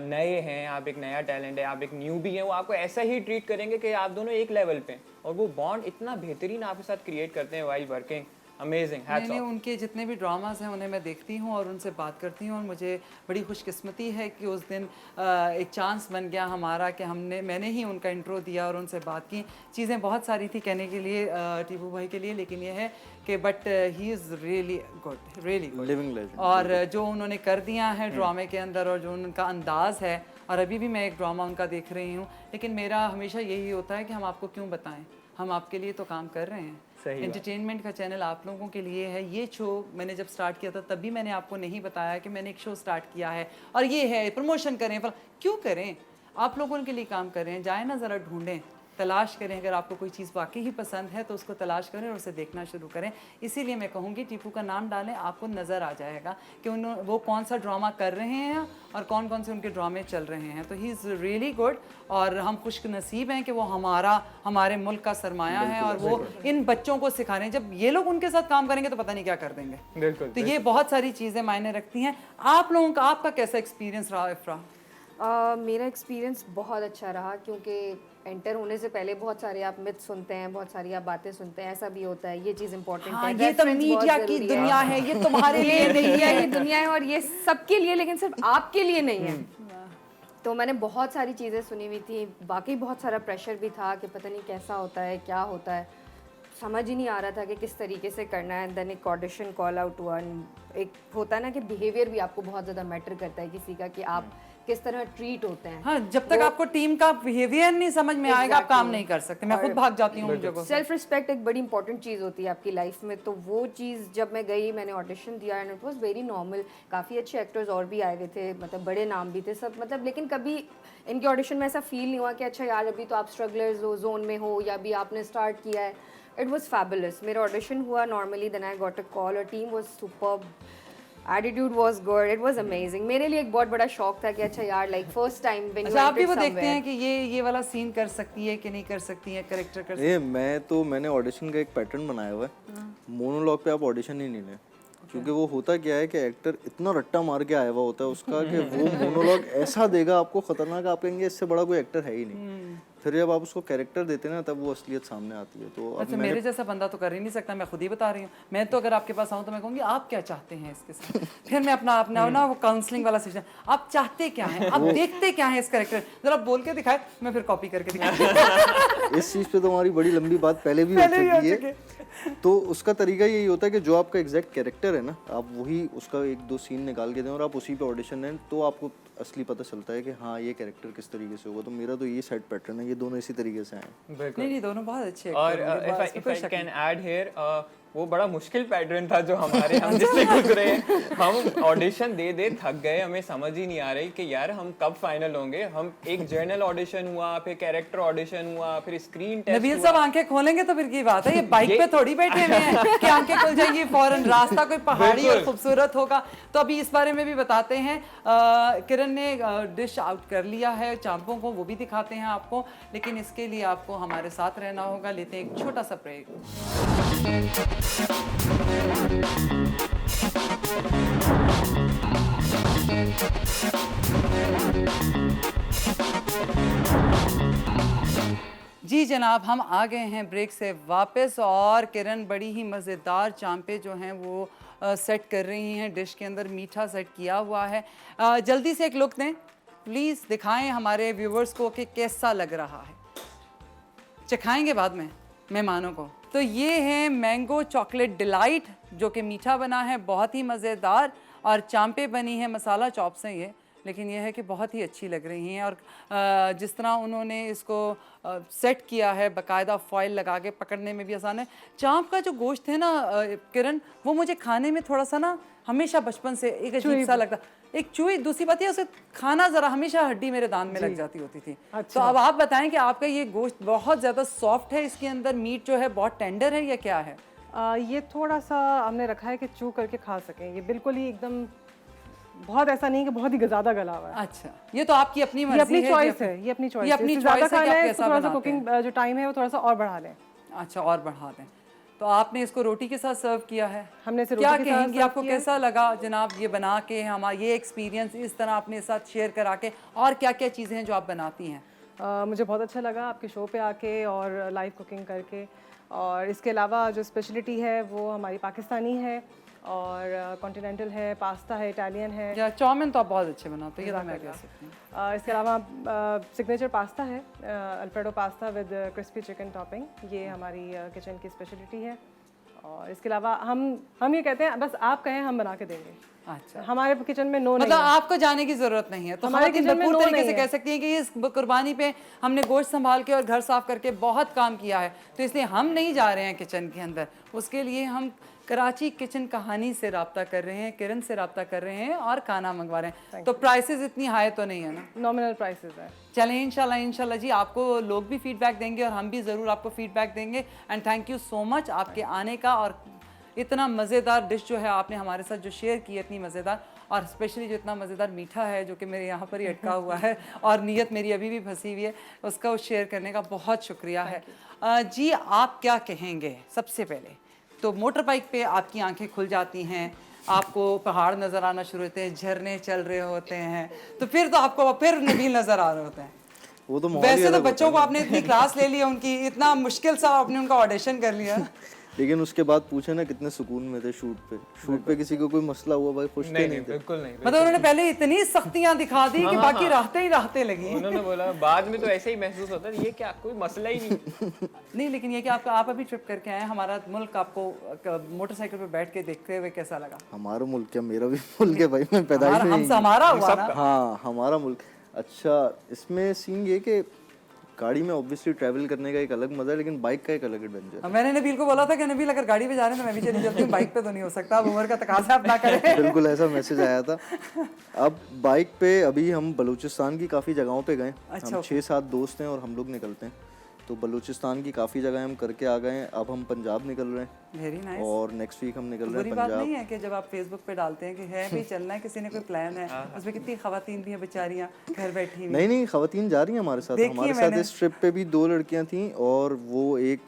नए हैं, आप एक नया टैलेंट है, आप एक न्यूबी हैं। वो आपको ऐसा ही ट्रीट करेंगे कि आप दोनों एक लेवल पे हैं और वो बॉन्ड इतना बेहतरीन आपके साथ क्रिएट करते हैं वाइल वर्किंग। अमेजिंग, हैट्स मैंने ऑफ। उनके जितने भी ड्रामाज हैं उन्हें मैं देखती हूँ और उनसे बात करती हूँ और मुझे बड़ी खुशकिस्मती है कि उस दिन एक चांस बन गया हमारा कि मैंने ही उनका इंट्रो दिया और उनसे बात की। चीज़ें बहुत सारी थी कहने के लिए टीपू भाई के लिए, लेकिन ये है कि but he is really good, really good, living legend. और जो उन्होंने कर दिया है ड्रामे के अंदर और जो उनका अंदाज़ है, और अभी भी मैं एक ड्रामा उनका देख रही हूँ, लेकिन मेरा हमेशा यही होता है कि हम आपको क्यों बताएं, हम आपके लिए तो काम कर रहे हैं। एंटरटेनमेंट का चैनल आप लोगों के लिए है। ये शो मैंने जब स्टार्ट किया था तब भी मैंने आपको नहीं बताया कि मैंने एक शो स्टार्ट किया है और ये है, प्रमोशन करें, पर क्यों करें, आप लोगों के लिए काम कर रहे हैं। जाए ना ज़रा ढूंढें, तलाश करें, अगर आपको कोई चीज़ वाकई ही पसंद है तो उसको तलाश करें और उसे देखना शुरू करें। इसीलिए मैं कहूँगी टीपू का नाम डालें, आपको नज़र आ जाएगा कि वो कौन सा ड्रामा कर रहे हैं और कौन कौन से उनके ड्रामे चल रहे हैं। तो ही इज़ रियली गुड और हम खुश नसीब हैं कि वो हमारे मुल्क का सरमाया है और वो इन बच्चों को सिखा रहे हैं। जब ये लोग उनके साथ काम करेंगे तो पता नहीं क्या कर देंगे। बिल्कुल। तो ये बहुत सारी चीज़ें मायने रखती हैं। आप लोगों का, आपका कैसा एक्सपीरियंस रहा इफ्रा? मेरा एक्सपीरियंस बहुत अच्छा रहा क्योंकि एंटर होने से पहले बहुत सारे आप मिथ सुनते हैं, बहुत सारी आप बातें सुनते हैं, ऐसा भी होता है, ये चीज़ इंपॉर्टेंट है। ये तो मीडिया की दुनिया है, ये तुम्हारे लिए नहीं मीडिया है। की दुनिया है और ये सबके लिए, लेकिन सिर्फ आपके लिए नहीं है। तो मैंने बहुत सारी चीज़ें सुनी हुई थी, बाकी बहुत सारा प्रेशर भी था कि पता नहीं कैसा होता है, क्या होता है। समझ ही नहीं आ रहा था कि किस तरीके से करना है। देन एक ऑडिशन कॉल आउट हुआ। एक होता है ना कि बिहेवियर भी आपको बहुत ज़्यादा मैटर करता है किसी का, कि आप किस तरह ट्रीट होते हैं। हाँ, जब तक आपको टीम का बिहेवियर नहीं समझ में आएगा आप काम नहीं कर सकते। मैं खुद भाग जाती हूँ उन जगहों से। सेल्फ रिस्पेक्ट एक बड़ी इंपॉर्टेंट चीज़ होती है आपकी लाइफ में, तो वो चीज़ जब मैं गई, मैंने ऑडिशन दिया and it was very normal. काफ़ी अच्छे एक्टर्स और भी आए हुए थे, मतलब बड़े नाम भी थे सब, मतलब लेकिन कभी इनके ऑडिशन में ऐसा फील नहीं हुआ कि अच्छा यार अभी तो आप स्ट्रगलर्स हो, जोन में हो, या अभी आपने स्टार्ट किया है। It was fabulous. मेरा ऑडिशन हुआ normally, then I got a call, और team was superb, attitude was good, it was amazing. मेरे लिए एक बहुत बड़ा शौक था कि अच्छा यार like first time when you अच्छा, आप भी वो देखते हैं कि ये वाला सीन कर सकती है कि नहीं कर सकती है, कैरेक्टर कर सकती ये मैंने ऑडिशन का एक पैटर्न बनाया हुआ है। मोनोलॉग पे आप ऑडिशन ही नहीं लें, क्योंकि वो होता क्या है कि एक्टर इतना रट्टा मार के आया हुआ होता है उसका कि वो मोनोलॉग ऐसा देगा आपको खतरनाक, आप कहेंगे इससे बड़ा कोई एक्टर है ही नहीं। फिर जब आप उसको कैरेक्टर देते हैं ना तब वो असलियत सामने आती है। तो अब अच्छा, मेरे जैसा बंदा तो कर ही नहीं सकता, मैं खुद ही बता रही हूँ। मैं तो अगर आपके पास आऊँ तो मैं कहूँगी आप क्या चाहते हैं इसके साथ, फिर मैं अपना ना वो काउंसलिंग वाला सेशन, आप चाहते क्या हैं, आप देखते क्या हैं इस कैरेक्टर, जरा बोल के दिखाए, मैं फिर कॉपी करके दिखाऊँ। इस चीज़ पे तो हमारी बड़ी लंबी बात पहले भी हो चुकी है। तो उसका तरीका यही होता है कि जो आपका एग्जैक्ट कैरेक्टर है ना, आप वही उसका 1-2 सीन निकाल के दें और आप उसी पे ऑडिशन दें, तो आपको असली पता चलता है कि हाँ ये कैरेक्टर किस तरीके से होगा। तो मेरा तो ये सेट पैटर्न है, ये दोनों इसी तरीके से आए। नहीं, दोनों बहुत अच्छे हैं। और if I can add here, वो बड़ा मुश्किल पैटर्न था जो हम जिससे गुजरे। हम ऑडिशन दे थक गए, हमें समझ ही नहीं आ रही कि यार हम कब फाइनल होंगे। हम एक जर्नल ऑडिशन हुआ, फिर कैरेक्टर ऑडिशन हुआ, फिर स्क्रीन टेस्ट नबील साहब आंखें खोलेंगे तो फिर की बात है, ये बाइक पे थोड़ी बैठे हुए हैं कि आंखें खुल जाएंगी फौरन। रास्ता कोई पहाड़ी और खूबसूरत होगा। तो अभी इस बारे में भी बताते हैं। किरण ने डिश आउट कर लिया है चांपों को, वो भी दिखाते हैं आपको, लेकिन इसके लिए आपको हमारे साथ रहना होगा। लेते हैं एक छोटा सा ब्रेक। जी जनाब, हम आ गए हैं ब्रेक से वापस, और किरण बड़ी ही मज़ेदार चांपे जो हैं वो सेट कर रही हैं। डिश के अंदर मीठा सेट किया हुआ है। जल्दी से एक लुक दें प्लीज़, दिखाएं हमारे व्यूवर्स को कि कैसा लग रहा है। चखाएंगे बाद में मेहमानों को। तो ये है मैंगो चॉकलेट डिलाइट, जो कि मीठा बना है, बहुत ही मज़ेदार, और चांपे बनी है मसाला चॉप से ये, लेकिन यह है कि बहुत ही अच्छी लग रही हैं। और जिस तरह उन्होंने इसको सेट किया है बाकायदा फॉइल लगा के, पकड़ने में भी आसान है। चांप का जो गोश्त है ना किरण, वो मुझे खाने में थोड़ा सा ना हमेशा बचपन से एक अजीब सा लगता, एक चूई। दूसरी बात है उसे खाना ज़रा हमेशा हड्डी मेरे दांत में लग जाती होती थी। तो अब आप बताएं कि आपका ये गोश्त बहुत ज़्यादा सॉफ्ट है, इसके अंदर मीट जो है बहुत टेंडर है या क्या है? ये थोड़ा सा हमने रखा है कि चू करके खा सकें। ये बिल्कुल ही एकदम बहुत ऐसा नहीं कि बहुत ही ज़्यादा गला हुआ है। अच्छा, ये तो आपकी अपनी मर्जी है, ये अपनी चॉइस है, ये अपनी चॉइस है। अपनी ज़्यादा चॉइस है कि खाना आप है कैसा तो थोड़ा सा बनाते हैं। कुकिंग जो टाइम है वो थोड़ा सा और बढ़ा लें। अच्छा, और बढ़ा दें। तो आपने इसको रोटी के साथ सर्व किया है, हमने इसे क्या रोटी के साथ कहेंगी, सर्व आपको किया है। कैसा लगा जनाब ये बना के, हमारा ये एक्सपीरियंस इस तरह अपने साथ शेयर करा के, और क्या क्या चीज़ें हैं जो आप बनाती हैं? मुझे बहुत अच्छा लगा आपके शो पे आके और लाइव कुकिंग करके। और इसके अलावा जो स्पेशलिटी है वो हमारी पाकिस्तानी है, और कॉन्टिनेंटल है, पास्ता है, इटालियन है। या चाउमीन तो आप बहुत अच्छे बनाते हो, ये तो मैं कह सकती हूँ। इसके अलावा सिग्नेचर पास्ता है, alfredo pasta with crispy chicken topping, ये हमारी किचन की स्पेशलिटी है। और इसके अलावा हम ये कहते हैं बस आप कहें हम बना के देंगे। अच्छा, हमारे किचन में नो मतलब नहीं है। आपको जाने की जरूरत नहीं है। तो हमारे हमारे किचन में भरपूर नो तरीके नहीं से है। कह सकती हैं कि इस कुर्बानी पे हमने गोश्त संभाल के और घर साफ करके बहुत काम किया है, तो इसलिए हम नहीं जा रहे हैं किचन के अंदर। उसके लिए हम कराची किचन कहानी से रब्ता कर रहे हैं, किरण से रब्ता कर रहे हैं और खाना मंगवा रहे हैं। तो प्राइसेस इतनी हाई तो नहीं है ना? नॉमिनल प्राइसेस है। चलें इंशाल्लाह जी, आपको लोग भी फीडबैक देंगे और हम भी ज़रूर आपको फीडबैक देंगे। And thank you so much आपके आने का, और इतना मज़ेदार डिश जो है आपने हमारे साथ जो शेयर की है, इतनी मज़ेदार, और स्पेशली जो इतना मज़ेदार मीठा है जो कि मेरे यहाँ पर ही अटका हुआ है और नीयत मेरी अभी भी फंसी हुई है, उसका शेयर करने का बहुत शुक्रिया है। जी, आप क्या कहेंगे? सबसे पहले तो मोटर बाइक पे आपकी आंखें खुल जाती हैं, आपको पहाड़ नज़र आना शुरू होते हैं, झरने चल रहे होते हैं, तो फिर तो आपको फिर नबील नज़र आ रहे होते हैं। वो तो माहौल ही वैसे तो अलग होता बच्चों है को आपने इतनी क्लास ले ली है उनकी, इतना मुश्किल सा आपने उनका ऑडिशन कर लिया। लेकिन उसके बाद पूछे ना कितने सुकून में थे शूट पे किसी को कोई मसला हुआ भाई पूछते नहीं नहीं नहीं थे। बिल्कुल नहीं। मतलब उन्होंने पहले इतनी सख्तियां दिखा दी कि बाकी राहते ही राहते लगी। उन्होंने बोला बाद में तो ऐसे ही महसूस होता है ये क्या कोई मसला ही नहीं। नहीं, लेकिन ये कि आप अभी ट्रिप करके आए, हमारा मुल्क आपको मोटरसाइकिल पे बैठ के देखते हुए कैसा लगा? हमारा मुल्क क्या, मेरा भी मुल्क है भाई, मैं पैदा ही नहीं। हमारा हुआ ना। हाँ हमारा मुल्क। अच्छा इसमें सीन ये कि गाड़ी में ऑब्वियसली ट्रैवल करने का एक अलग मजा है, लेकिन बाइक का एक अलग एडवेंचर। मैंने नबील को बोला था कि नबील अगर गाड़ी पे जा रहे हैं तो मैं भी चली जाती हूँ, बाइक पे तो नहीं हो सकता, अब उमर का तकाजा आप ना करें। बिल्कुल ऐसा मैसेज आया था। अब बाइक पे अभी हम बलूचिस्तान की काफ़ी जगहों पे गए। हम 6-7 दोस्त हैं और हम लोग निकलते हैं, तो बलूचिस्तान की काफ़ी जगह हम करके आ गए हैं। अब हम पंजाब निकल रहे हैं वेरी नाइस। और नेक्स्ट वीक हम निकल रहे बुरी हैं बात पंजाब। नहीं है कि जब आप फेसबुक पे डालते हैं कि है भी चलना है, किसी ने कोई प्लान है, उसमें कितनी खवातीन भी हैं बेचारियां घर बैठी हुई। नहीं खवातीन जा रही हैं हमारे साथ। हमारे साथ इस ट्रिप पे भी 2 लड़कियां थीं और वो एक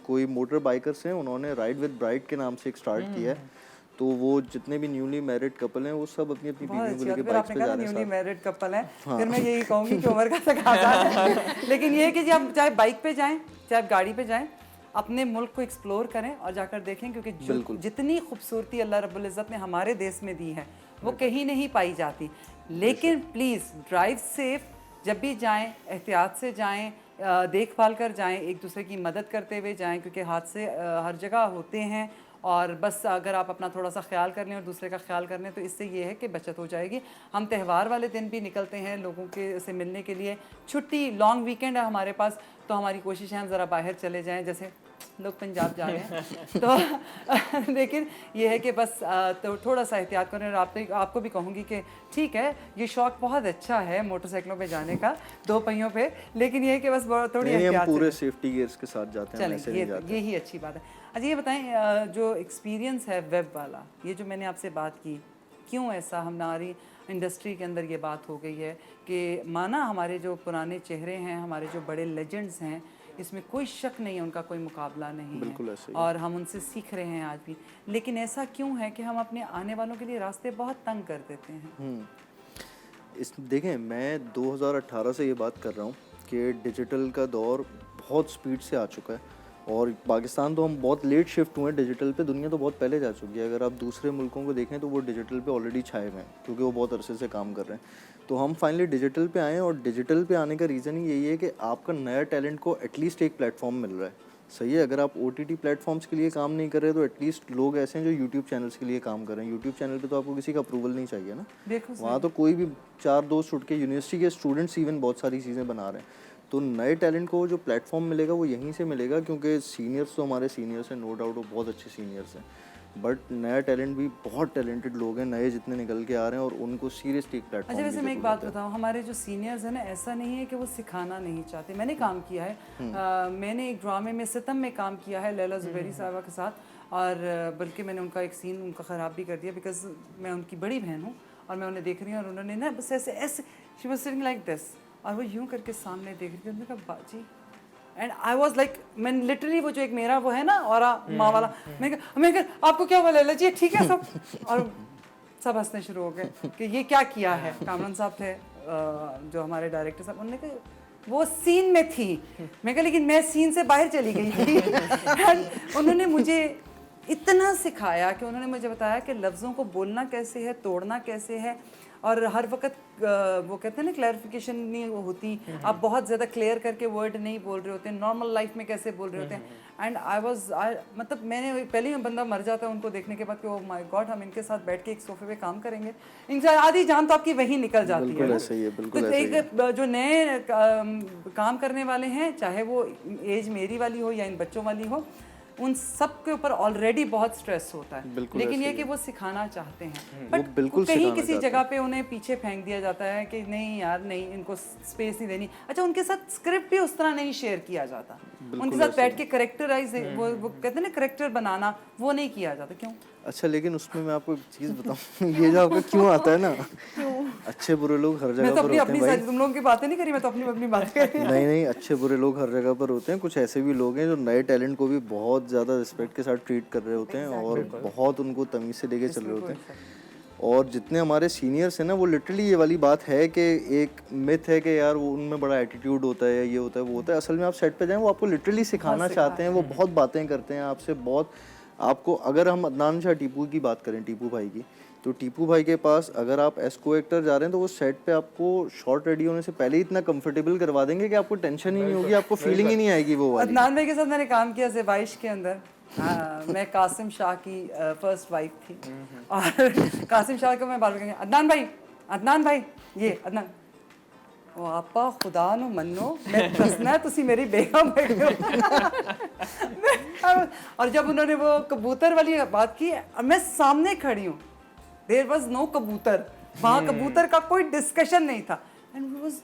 कोई मोटर बाइकर्स हैं, उन्होंने राइड विद ब्राइड के नाम से एक स्टार्ट किया है। तो वो जितने भी न्यूली मैरिड कपल हैं वो सब अपनी अपनी बीवियों को लेकर बाइक्स पे जा रहे हैं। न्यूली मैरिड कपल है, फिर मैं यही कहूंगी कि उम्र का तकाजा है। लेकिन ये है कि आप चाहे बाइक पे जाएं चाहे आप गाड़ी पे जाएं, अपने मुल्क को एक्सप्लोर करें और जाकर देखें, क्योंकि जितनी खूबसूरती अल्लाह रब्बुल इज़्ज़त ने हमारे देश में दी है वो कहीं नहीं पाई जाती। लेकिन प्लीज़ ड्राइव सेफ, जब भी जाएं एहतियात से जाएं, देखभाल कर जाएं, एक दूसरे की मदद करते हुए जाएं, क्योंकि हादसे हर जगह होते हैं। और बस अगर आप अपना थोड़ा सा ख्याल कर लें और दूसरे का ख्याल कर लें तो इससे ये है कि बचत हो जाएगी। हम त्यौहार वाले दिन भी निकलते हैं लोगों के से मिलने के लिए, छुट्टी लॉन्ग वीकेंड है हमारे पास, तो हमारी कोशिश है हम ज़रा बाहर चले जाएं, जैसे लोग पंजाब जा रहे हैं तो लेकिन ये है कि बस तो थोड़ा सा एहतियात करें। और आपको भी कहूँगी कि ठीक है ये शौक़ बहुत अच्छा है मोटरसाइकिलों पे जाने का, 2 पहियों पे, लेकिन ये है कि बस थोड़ी एहतियात हम पूरे सेफ्टी गियर्स के साथ जाते हैं, ऐसे नहीं जाते। यही अच्छी बात है। अच्छा ये बताएं, जो एक्सपीरियंस है वेब वाला, ये जो मैंने आपसे बात की, क्यों ऐसा हमारी इंडस्ट्री के अंदर ये बात हो गई है कि माना हमारे जो पुराने चेहरे हैं, हमारे जो बड़े लेजेंड्स हैं, इसमें कोई शक नहीं है उनका कोई मुकाबला नहीं है और हम उनसे सीख रहे हैं आज भी, लेकिन ऐसा क्यों है कि हम अपने आने वालों के लिए रास्ते बहुत तंग कर देते हैं? देखें मैं 2018 से ये बात कर रहा हूँ कि डिजिटल का दौर बहुत स्पीड से आ चुका है और पाकिस्तान तो हम बहुत लेट शिफ्ट हुए हैं डिजिटल पे, दुनिया तो बहुत पहले जा चुकी है। अगर आप दूसरे मुल्कों को देखें तो वो डिजिटल पे ऑलरेडी छाए हुए हैं क्योंकि वो बहुत अरसे से काम कर रहे हैं। तो हम फाइनली डिजिटल पे आए और डिजिटल पे आने का रीज़न ही यही है कि आपका नया टैलेंट को एटलीस्ट एक प्लेटफॉर्म मिल रहा है। सही है, अगर आप OTT प्लेटफॉर्म्स के लिए काम नहीं कर रहे तो एटलीस्ट लोग ऐसे हैं जो यूट्यूब चैनल्स के लिए काम कर रहे हैं। यूट्यूब चैनल पे तो आपको किसी का अप्रूवल नहीं चाहिए ना, वहाँ तो कोई भी 4 दोस्त उठ के, यूनिवर्सिटी के स्टूडेंट्स इवन बहुत सारी चीज़ें बना रहे हैं। तो नए टैलेंट को जो प्लेटफॉर्म मिलेगा वो यहीं से मिलेगा, क्योंकि सीनियर्स तो हमारे सीनियर्स हैं, नो डाउट वो बहुत अच्छे सीनियर्स हैं, बट नया टैलेंट भी बहुत टैलेंटेड लोग हैं नए जितने निकल के आ रहे हैं और उनको सीरियसली एक प्लेटफॉर्म। अच्छा वैसे मैं एक बात बताऊं, हमारे जो सीनियर्स हैं ना, ऐसा नहीं है कि वो सिखाना नहीं चाहते। मैंने काम किया है, मैंने एक ड्रामे में सितम में काम किया है लैला ज़ुबैरी साहबा के साथ, और बल्कि मैंने उनका एक सीन उनका ख़राब भी कर दिया बिकॉज मैं उनकी बड़ी बहन हूँ और मैं उन्हें देख रही हूँ और उन्होंने ना बस ऐसे ऐसे she was sitting like this और वो यूं करके सामने देख रही थी। उन्होंने कहा बाजी, एंड आई वॉज लाइक, मैंने लिटरली वो जो एक मेरा वो है ना और माँ वाला, मैं कहा आपको क्या बोला लजी ठीक है सब, और सब हंसने शुरू हो गए कि ये क्या किया है। कामरान साहब थे जो हमारे डायरेक्टर साहब, उन्होंने कहा वो सीन में थी, मैं कहा लेकिन मैं सीन से बाहर चली गई थी। उन्होंने मुझे इतना सिखाया कि उन्होंने मुझे बताया कि लफ्ज़ों को बोलना कैसे है, तोड़ना कैसे है, और हर वक्त वो कहते हैं ना क्लैरिफिकेशन नहीं होती, आप बहुत ज़्यादा क्लियर करके वर्ड नहीं बोल रहे होते, नॉर्मल लाइफ में कैसे बोल रहे होते हैं। एंड मतलब मैंने पहले ही बंदा मर जाता है उनको देखने के बाद कि ओह माय गॉड हम इनके साथ बैठ के एक सोफे पे काम करेंगे, इनसे आधी जान तो आपकी वहीं निकल जाती है। बिल्कुल ऐसे ही है, बिल्कुल ऐसे ही है। तो एक जो नए काम करने वाले हैं, चाहे वो एज मेरी वाली हो या इन बच्चों वाली हो, उन सब के ऊपर ऑलरेडी बहुत स्ट्रेस होता है, लेकिन ये कि वो सिखाना चाहते हैं बट कहीं किसी जगह पे उन्हें पीछे फेंक दिया जाता है कि नहीं यार नहीं, इनको स्पेस नहीं देनी। अच्छा उनके साथ स्क्रिप्ट भी उस तरह नहीं शेयर किया जाता, उनके साथ बैठ के करेक्टराइज वो कहते हैं ना करेक्टर बनाना, वो नहीं किया जाता। क्यों? अच्छा लेकिन उसमें मैं आपको एक चीज़ बताऊँ ये जो आपका क्यों आता है ना, अच्छे बुरे लोग हर जगह पर होते हैं भाई। तुम लोगों की बातें नहीं करी, मैं तो अपनी बात कर रही हूँ। नहीं अच्छे बुरे लोग हर जगह पर होते हैं, कुछ ऐसे भी लोग हैं जो नए टैलेंट को भी बहुत ज़्यादा रिस्पेक्ट के साथ ट्रीट कर रहे होते हैं और बहुत उनको तमीज़ से लेके चल रहे होते हैं। और जितने हमारे सीनियर्स हैं ना, वो लिटरली ये वाली बात है कि एक मिथ है कि यार वो उनमें बड़ा एटीट्यूड होता है, ये होता है, वो होता है। असल में आप सेट पे जाएं, वो आपको लिटरली सिखाना चाहते हैं, वो बहुत बातें करते हैं आपसे, बहुत आपको। अगर हम अदनान शाह टीपू की बात करें, टीपू भाई की, तो टीपू भाई के पास अगर आप एस को एक्टर जा रहे हैं तो वो सेट पे आपको शॉर्ट रेडी होने से पहले ही इतना कंफर्टेबल करवा देंगे कि आपको टेंशन ही नहीं होगी, आपको फीलिंग ही नहीं आएगी वो वाली। अदनान भाई के साथ मैंने काम किया ज़ेबाइश के अंदर। मैं कासिम शाह की फर्स्ट वाइफ थी और कासिम शाह को मैं बार बार अदनान भाई ये अदनान ओ आपा खुदा नु मन्नो मैं दसना तुसी मेरी बेगम और जब उन्होंने वो कबूतर वाली बात की, मैं सामने खड़ी हूँ, देयर वाज नो कबूतर, वहाँ कबूतर का कोई डिस्कशन नहीं था। एंड वाज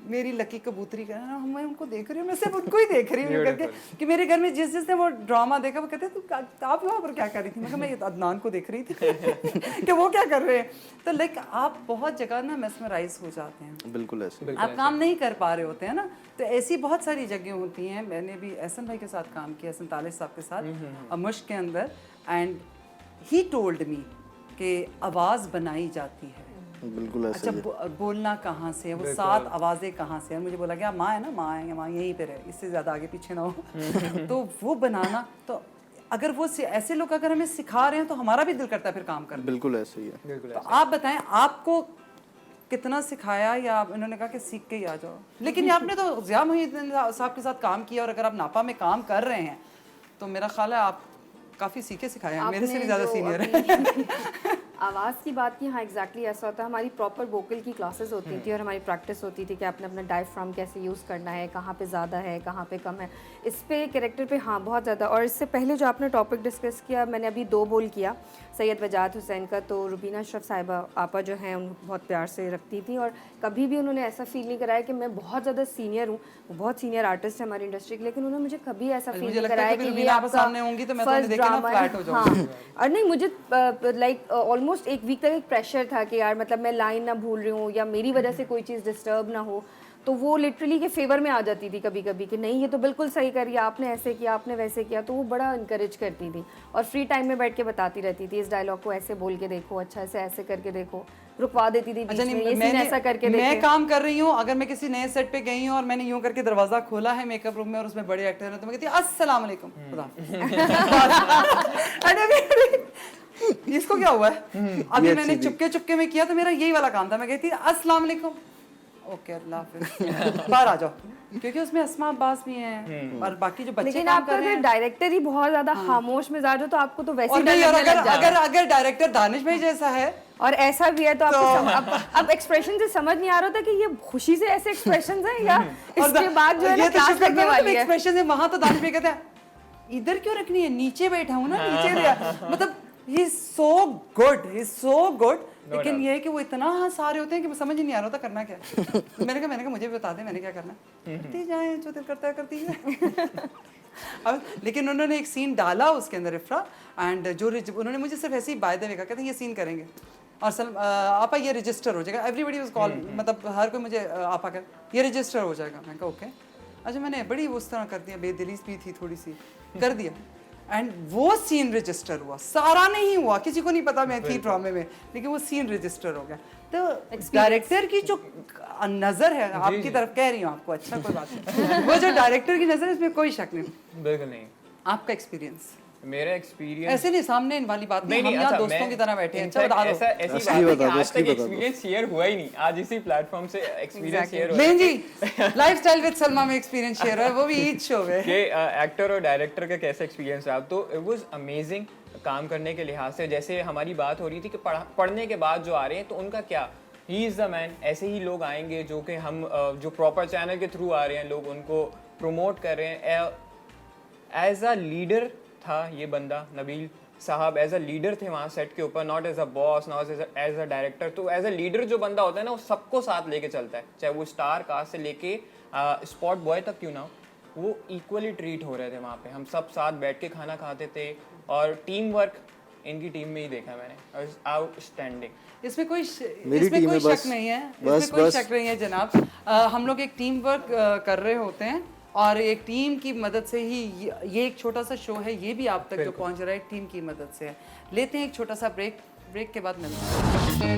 मेरी लकी कबूतरी का ना, मैं उनको देख रही हूँ, मैं सिर्फ उनको ही देख रही हूँ करके कि मेरे घर में जिसने वो ड्रामा देखा वो कहते तू आप वहाँ पर क्या कर रही थी? मैं कहा मैं अदनान को देख रही थी कि वो क्या कर रहे हैं। तो लाइक आप बहुत जगह ना मेस्मराइज हो जाते हैं, बिल्कुल ऐसे आप काम नहीं कर पा रहे होते हैं ना। तो ऐसी बहुत सारी जगह होती हैं। मैंने भी एहसन भाई के साथ काम किया, एहसन तालिब साहब के साथ मुश्क के अंदर, एंड ही टोल्ड मी कि आवाज़ बनाई जाती है। बिल्कुल ऐसे अच्छा बोलना कहाँ से है, वो 7 आवाज़ें कहाँ से है। मुझे बोला गया माँ है ना, माँ है, माँ यहीं पे रहे, इससे ज़्यादा आगे पीछे ना हो। तो वो बनाना, तो अगर वो ऐसे लोग अगर हमें सिखा रहे हैं तो हमारा भी दिल करता है फिर काम करना। बिल्कुल ऐसे ही है। तो आप बताएं आपको कितना सिखाया, या इन्होंने कहा कि सीख के ही आ जाओ? लेकिन आपने तो ज़िया मोहिउद्दीन साहब के साथ काम किया, और अगर आप नापा में काम कर रहे हैं तो मेरा ख्याल है आप काफ़ी सीखे सिखाए हैं, मेरे से भी ज़्यादा सीनियर है। आवाज़ की बात की, हाँ एग्जैक्टली ऐसा होता है। हमारी प्रॉपर वोकल की क्लासेस होती थी और हमारी प्रैक्टिस होती थी कि आपने अपना डायफ्राम कैसे यूज़ करना है, कहाँ पे ज़्यादा है, कहाँ पे कम है, इस पे कैरेक्टर पे हाँ बहुत ज़्यादा। और इससे पहले जो आपने टॉपिक डिस्कस किया, मैंने अभी 2 बोल किया सैयद वजाहत हुसैन का, तो रुबीना अशरफ साहिबा आपा जो हैं उनको बहुत प्यार से रखती थी, और कभी भी उन्होंने ऐसा फील नहीं कराया कि मैं बहुत ज़्यादा सीनियर हूँ। वो बहुत सीनियर आर्टिस्ट है हमारी इंडस्ट्री के, लेकिन उन्होंने मुझे कभी ऐसा फील नहीं कराया कि ये आपका सामने होंगी तो मैं तो देख के ना फ्लैट हो जाऊंगी। हाँ, और नहीं मुझे लाइक ऑलमोस्ट 1 वीक तक एक प्रेशर था कि यार मतलब मैं लाइन ना भूल रही हूँ या मेरी वजह से कोई चीज़ डिस्टर्ब ना हो, तो वो लिटरली के फेवर में आ जाती थी कभी कभी कि नहीं ये तो बिल्कुल सही करी, आपने ऐसे किया, आपने वैसे किया, तो वो बड़ा इनकरेज करती थी और फ्री टाइम में बैठ के बताती रहती थी इस डायलॉग को ऐसे बोल के देखो, अच्छा ऐसे करके देखो, रुकवा देती थी बीच में, ये सीन ऐसा करके देखो। मैं काम कर रही हूँ, अगर मैं किसी नए सेट पे गई हूँ और मैंने यूं करके दरवाजा खोला है मेकअप रूम में और उसमें बड़े एक्टर हैं, तो मैं कहती हूँ अस्सलाम वालेकुम, इसको क्या हुआ है? अभी मैंने चुपके चुपके में किया तो मेरा यही वाला काम था, मैं कहती अस्सलाम वालेकुम, ओके अल्लाह हाफिज़, बाहर आ जाओ, क्योंकि उसमें अस्मा अब्बास भी हैं और बाकी जो बच्चे लेकिन काम आपका कर रहे हैं। डायरेक्टर ही बहुत ज्यादा खामोश मिजाज हो तो आपको तो वैसे और ही नहीं, और डर लगने लग जाएगा। अगर डायरेक्टर दानिश भाई जैसा है और ऐसा भी है तो आपको अब एक्सप्रेशन से समझ नहीं आ रहा था कि ये खुशी से ऐसे एक्सप्रेशंस हैं या इसके बाद जो है ना क्लास लगने वाली है। एक्सप्रेशन है वहां तो दानिश भाई कहते हैं इधर क्यों रखनी है, नीचे बैठा हूं ना, नीचे मतलब ही इज सो गुड, लेकिन ये है कि वो इतना हंसा रहे होते हैं कि समझ ही नहीं आ रहा था करना क्या है। मैंने कहा मुझे भी बता दे मैंने क्या करना है, करती जाए जो दिल करता है करती है। अब लेकिन उन्होंने एक सीन डाला उसके अंदर इफ्रा, एंड जो उन्होंने मुझे सिर्फ ऐसे ही बाय द वे कहा, कहते हैं ये सीन करेंगे और आपा ये रजिस्टर हो जाएगा, एवरीबडी वाज कॉल, मतलब हर कोई मुझे आपा कर ये रजिस्टर हो जाएगा। मैं कहा ओके। अच्छा मैंने बड़ी उस तरह कर दिया, बेदिली भी थी थोड़ी सी, कर दिया एंड वो सीन रजिस्टर हुआ, सारा नहीं हुआ, किसी को नहीं पता मैं थी ड्रामे में, लेकिन वो सीन रजिस्टर हो गया। तो डायरेक्टर की जो नजर है आपकी तरफ, कह रही हूँ आपको, अच्छा कोई बात नहीं, वो जो डायरेक्टर की नजर है इसमें कोई शक नहीं। बिल्कुल नहीं। आपका एक्सपीरियंस? मेरा एक्सपीरियंस ऐसे नहीं, सामने वाली बात नहीं, हम यहाँ दोस्तों की तरह बैठे हैं। अच्छा बता दो। ऐसी बात है कि आज तक एक्सपीरियंस शेयर हुआ ही नहीं, आज इसी प्लेटफॉर्म से एक्सपीरियंस शेयर हुआ। लेन जी लाइफस्टाइल विद सलमा में एक्सपीरियंस शेयर है, वो भी ईद शो में कि एक्टर और डायरेक्टर का कैसा एक्सपीरियंस रहा। तो इट वाज अमेजिंग काम करने के लिहाज से। जैसे हमारी बात हो रही थी कि पढ़ने के बाद जो आ रहे हैं तो उनका क्या, ही इज़ द मैन। ऐसे ही लोग आएंगे जो कि हम जो प्रॉपर चैनल के थ्रू आ रहे हैं, लोग उनको प्रमोट कर रहे हैं। एज अ लीडर था ये बंदा, नबील साहब एज अ लीडर थे वहाँ सेट के ऊपर, not as a boss, not as a director. तो एज अ लीडर जो बंदा होता है ना, वो सबको साथ लेके चलता है, चाहे वो स्टार कास्ट से लेके स्पॉट बॉय तक क्यों ना हो, वो इक्वली ट्रीट हो रहे थे वहाँ पे। हम सब साथ बैठ के खाना खाते थे और टीम वर्क इनकी टीम में ही देखा मैंने, आउटस्टैंडिंग। इसमें कोई शक नहीं है, बस कोई शक नहीं है जनाब। हम लोग एक टीम वर्क कर रहे होते हैं और एक टीम की मदद से ही ये एक छोटा सा शो है, ये भी आप तक जो पहुंच रहा है टीम की मदद से है। लेते हैं एक छोटा सा ब्रेक ब्रेक के बाद मिलते हैं।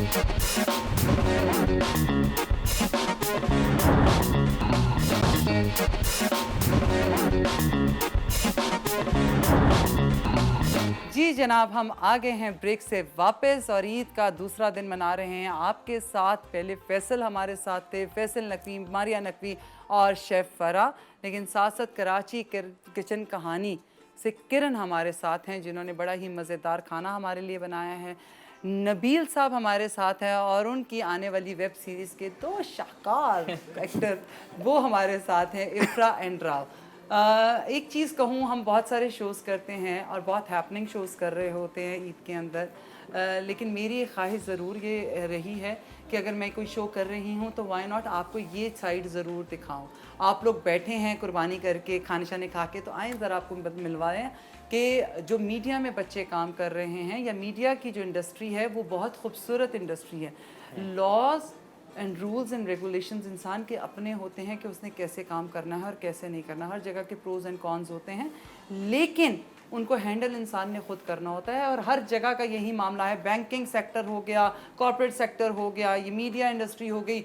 जी जनाब, हम आ गए हैं ब्रेक से वापस और ईद का दूसरा दिन मना रहे हैं आपके साथ। पहले फैसल हमारे साथ थे, फैसल नकवी, मारिया नकवी और शेफ़ फरा, लेकिन साथ साथ कराची किचन कहानी से किरण हमारे साथ हैं जिन्होंने बड़ा ही मज़ेदार खाना हमारे लिए बनाया है। नबील साहब हमारे साथ हैं और उनकी आने वाली वेब सीरीज़ के 2 शाहकार एक्टर वो हमारे साथ हैं, इफ्रा एंड राव। एक चीज़ कहूँ, हम बहुत सारे शोज़ करते हैं और बहुत हैपनिंग शोज़ कर रहे होते हैं ईद के अंदर, लेकिन मेरी ख्वाहिश ज़रूर ये रही है कि अगर मैं कोई शो कर रही हूँ तो वाई नॉट आपको ये साइड ज़रूर दिखाऊँ। आप लोग बैठे हैं कुर्बानी करके, खाने शाने खा के, तो आएँ ज़रा आपको मिलवाएं कि जो मीडिया में बच्चे काम कर रहे हैं या मीडिया की जो इंडस्ट्री है वो बहुत खूबसूरत इंडस्ट्री है। Laws and rules and regulations इंसान के अपने होते हैं कि उसने कैसे काम करना है और कैसे नहीं करना। हर जगह के प्रोज एंड कॉन्स होते हैं, लेकिन उनको हैंडल इंसान ने खुद करना होता है और हर जगह का यही मामला है। बैंकिंग सेक्टर हो गया, कॉर्पोरेट सेक्टर हो गया, ये मीडिया इंडस्ट्री हो गई,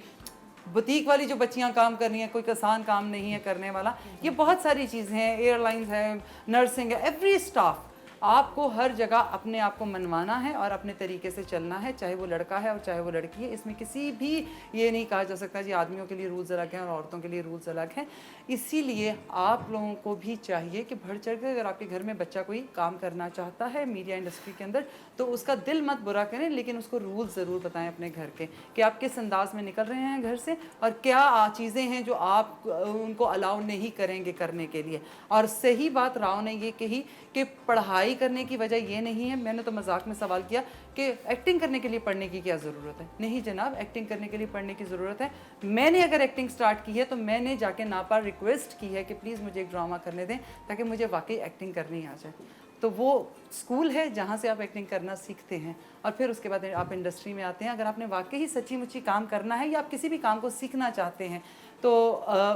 बुटीक वाली जो बच्चियां काम कर रही हैं, कोई आसान काम नहीं है करने वाला। ये बहुत सारी चीज़ें हैं, एयरलाइंस है, नर्सिंग है, एवरी स्टाफ। आपको हर जगह अपने आप को मनवाना है और अपने तरीके से चलना है, चाहे वो लड़का है और चाहे वो लड़की है। इसमें किसी भी ये नहीं कहा जा सकता जी आदमियों के लिए रूल्स अलग हैं और औरतों के लिए रूल्स अलग हैं। इसीलिए आप लोगों को भी चाहिए कि बढ़ चढ़ कर, अगर आपके घर में बच्चा कोई काम करना चाहता है मीडिया इंडस्ट्री के अंदर, तो उसका दिल मत बुरा करें, लेकिन उसको रूल्स ज़रूर बताएं अपने घर के कि आप किस अंदाज में निकल रहे हैं घर से और क्या चीज़ें हैं जो आप उनको अलाउ नहीं करेंगे करने के लिए। और सही बात राव ने ये कही कि पढ़ाई करने की वजह ये नहीं है। मैंने तो मजाक में सवाल किया कि एक्टिंग करने के लिए पढ़ने की क्या ज़रूरत है। नहीं जनाब, एक्टिंग करने के लिए पढ़ने की ज़रूरत है। मैंने अगर एक्टिंग स्टार्ट की है तो मैंने जाके नापा रिक्वेस्ट की है कि प्लीज़ मुझे एक ड्रामा करने दें ताकि मुझे वाकई एक्टिंग करनी आ जाए। तो वो स्कूल है जहाँ से आप एक्टिंग करना सीखते हैं और फिर उसके बाद आप इंडस्ट्री में आते हैं। अगर आपने वाकई ही सच्ची मुच्ची काम करना है या आप किसी भी काम को सीखना चाहते हैं तो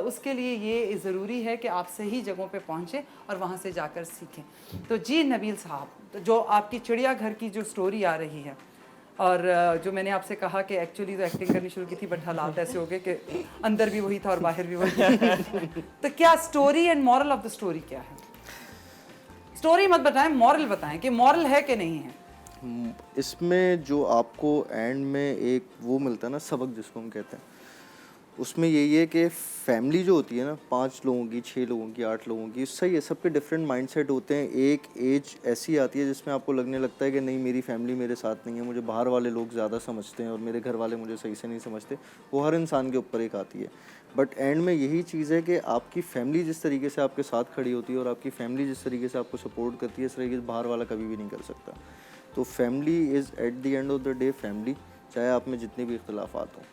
उसके लिए ये ज़रूरी है कि आप सही जगहों पे पहुँचें और वहाँ से जाकर सीखें। तो जी नबील साहब, तो जो आपकी चिड़ियाघर की जो स्टोरी आ रही है और जो मैंने आपसे कहा कि एक्चुअली तो एक्टिंग करनी शुरू की थी बट हालात ऐसे हो गए कि अंदर भी वही था और बाहर भी वही तो क्या story and moral of the story क्या है? स्टोरी मत बताएं, मॉरल बताएं कि मॉरल है कि नहीं है। इसमें जो आपको एंड में एक वो मिलता है ना, सबक जिसको हम कहते हैं, उसमें यही है कि फैमिली जो होती है ना, 5 लोगों की, 6 लोगों की, 8 लोगों की, सही है, सबके डिफरेंट माइंडसेट होते हैं। एक एज ऐसी आती है जिसमें आपको लगने लगता है कि नहीं मेरी फैमिली मेरे साथ नहीं है, मुझे बाहर वाले लोग ज़्यादा समझते हैं और मेरे घर वाले मुझे सही से नहीं समझते। वो हर इंसान के ऊपर एक आती है। बट एंड में यही चीज़ है कि आपकी फैमिली जिस तरीके से आपके साथ खड़ी होती है और आपकी फैमिली जिस तरीके से आपको सपोर्ट करती है, इस तरीके से बाहर वाला कभी भी नहीं कर सकता। तो family is at the end of the day family, चाहे आप में जितने भी इख्तलाफात हों।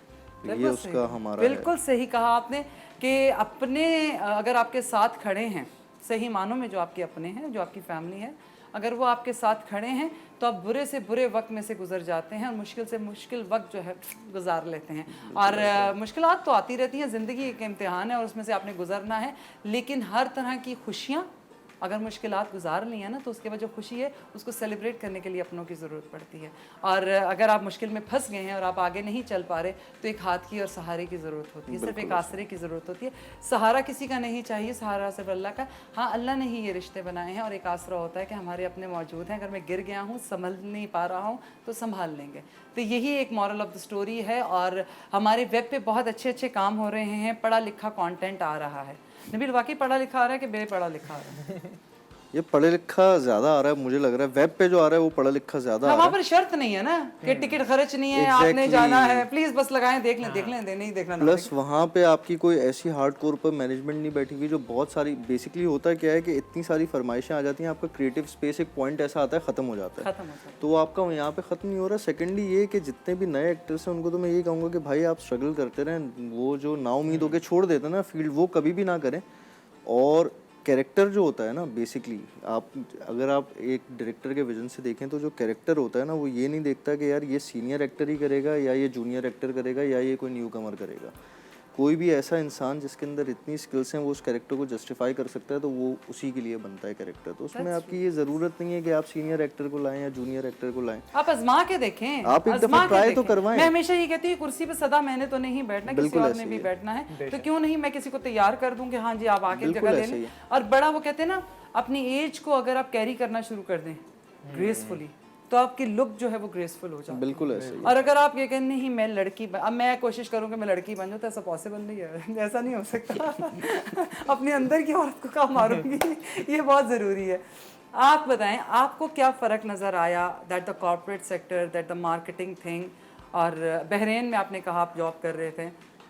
ये उसका हमारा बिल्कुल सही कहा आपने कि अपने अगर आपके साथ खड़े हैं, सही मानों में जो आपके अपने हैं, जो आपकी फैमिली है, अगर वो आपके साथ खड़े हैं तो आप बुरे से बुरे वक्त में से गुजर जाते हैं और मुश्किल से मुश्किल वक्त जो है गुजार लेते हैं। और मुश्किलात तो आती रहती हैं, ज़िंदगी एक इम्तिहान है और उसमें से आपने गुजरना है। लेकिन हर तरह की खुशियाँ अगर मुश्किलात गुजार ली हैं ना तो उसके बाद जो खुशी है उसको सेलिब्रेट करने के लिए अपनों की ज़रूरत पड़ती है। और अगर आप मुश्किल में फंस गए हैं और आप आगे नहीं चल पा रहे तो एक हाथ की और सहारे की ज़रूरत होती है, सिर्फ एक आसरे की ज़रूरत होती है। सहारा किसी का नहीं चाहिए, सहारा सिर्फ अल्लाह का। हाँ, अल्लाह ने ही ये रिश्ते बनाए हैं और एक आसरा होता है कि हमारे अपने मौजूद हैं। अगर मैं गिर गया हूँ, संभल नहीं पा रहा हूँ तो संभाल लेंगे। तो यही एक मॉरल ऑफ द स्टोरी है। और हमारे वेब पे बहुत अच्छे अच्छे काम हो रहे हैं, पढ़ा लिखा कंटेंट आ रहा है। नबील वाकई पढ़ा लिखा आ रहा है कि बेपढ़ा लिखा आ रहा है? ये पढ़ा लिखा ज़्यादा आ रहा है, मुझे लग रहा है वेब पे जो आ रहा है वो पढ़ा लिखा ज़्यादा आ रहा वहाँ है। पर शर्त नहीं है ना कि टिकट खर्च नहीं है, आपने जाना है, प्लीज बस लगाएं, देख लें, नहीं देखना। प्लस वहाँ पे आपकी कोई ऐसी हार्डकोर पर मैनेजमेंट नहीं बैठी हुई जो बहुत सारी, बेसिकली होता क्या है कि इतनी सारी फरमाइशें आ जाती हैं, आपका क्रिएटिव स्पेस एक पॉइंट ऐसा आता है ख़त्म हो जाता है, तो वो आपका यहाँ पे ख़त्म नहीं हो रहा। सेकेंडली ये कि जितने भी नए एक्टर्स हैं उनको तो मैं यही कहूँगा कि भाई आप स्ट्रगल करते रहें, वो जो नाउम्मीद होकर छोड़ देते हैं ना फील्ड, वो कभी भी ना करें। और कैरेक्टर जो होता है ना, बेसिकली आप अगर आप एक डायरेक्टर के विजन से देखें तो जो कैरेक्टर होता है ना, वो ये नहीं देखता कि यार ये सीनियर एक्टर ही करेगा या ये जूनियर एक्टर करेगा या ये कोई न्यू कमर करेगा। कोई भी ऐसा इंसान जिसके अंदर इतनी स्किल्स हैं वो उस कैरेक्टर को जस्टिफाई कर सकता है, तो वो उसी के लिए बनता है कैरेक्टर। तो उसमें आपकी ये ज़रूरत नहीं है कि आप सीनियर एक्टर को लाएं या जूनियर एक्टर को लाएं। आप आजमा के देखें, आप एक आजमा दफा के ट्राई तो देखें। करवाएं। मैं हमेशा ये कहती हूँ कुर्सी पे सदा मैंने तो नहीं बैठना, किसी और ने भी बैठना है, तो क्यों नहीं मैं किसी को तैयार कर दूं कि हाँ जी आप आके जगह ले लें। और बड़ा वो कहते हैं ना, अपनी एज को अगर आप कैरी करना शुरू कर दें ग्रेसफुली, तो आपकी लुक जो है वो ग्रेसफुल हो जाती है। बिल्कुल ऐसे ही। और अगर आप ये कहें नहीं मैं लड़की अब मैं कोशिश करूँ कि मैं लड़की बन जाऊँ, तो ऐसा पॉसिबल नहीं है, ऐसा नहीं हो सकता। अपने अंदर की औरत को कहाँ मारूंगी, ये बहुत ज़रूरी है। आप बताएं आपको क्या फ़र्क नज़र आया, that the corporate sector, that the marketing thing, और बहरीन में आपने कहा आप जॉब कर रहे थे,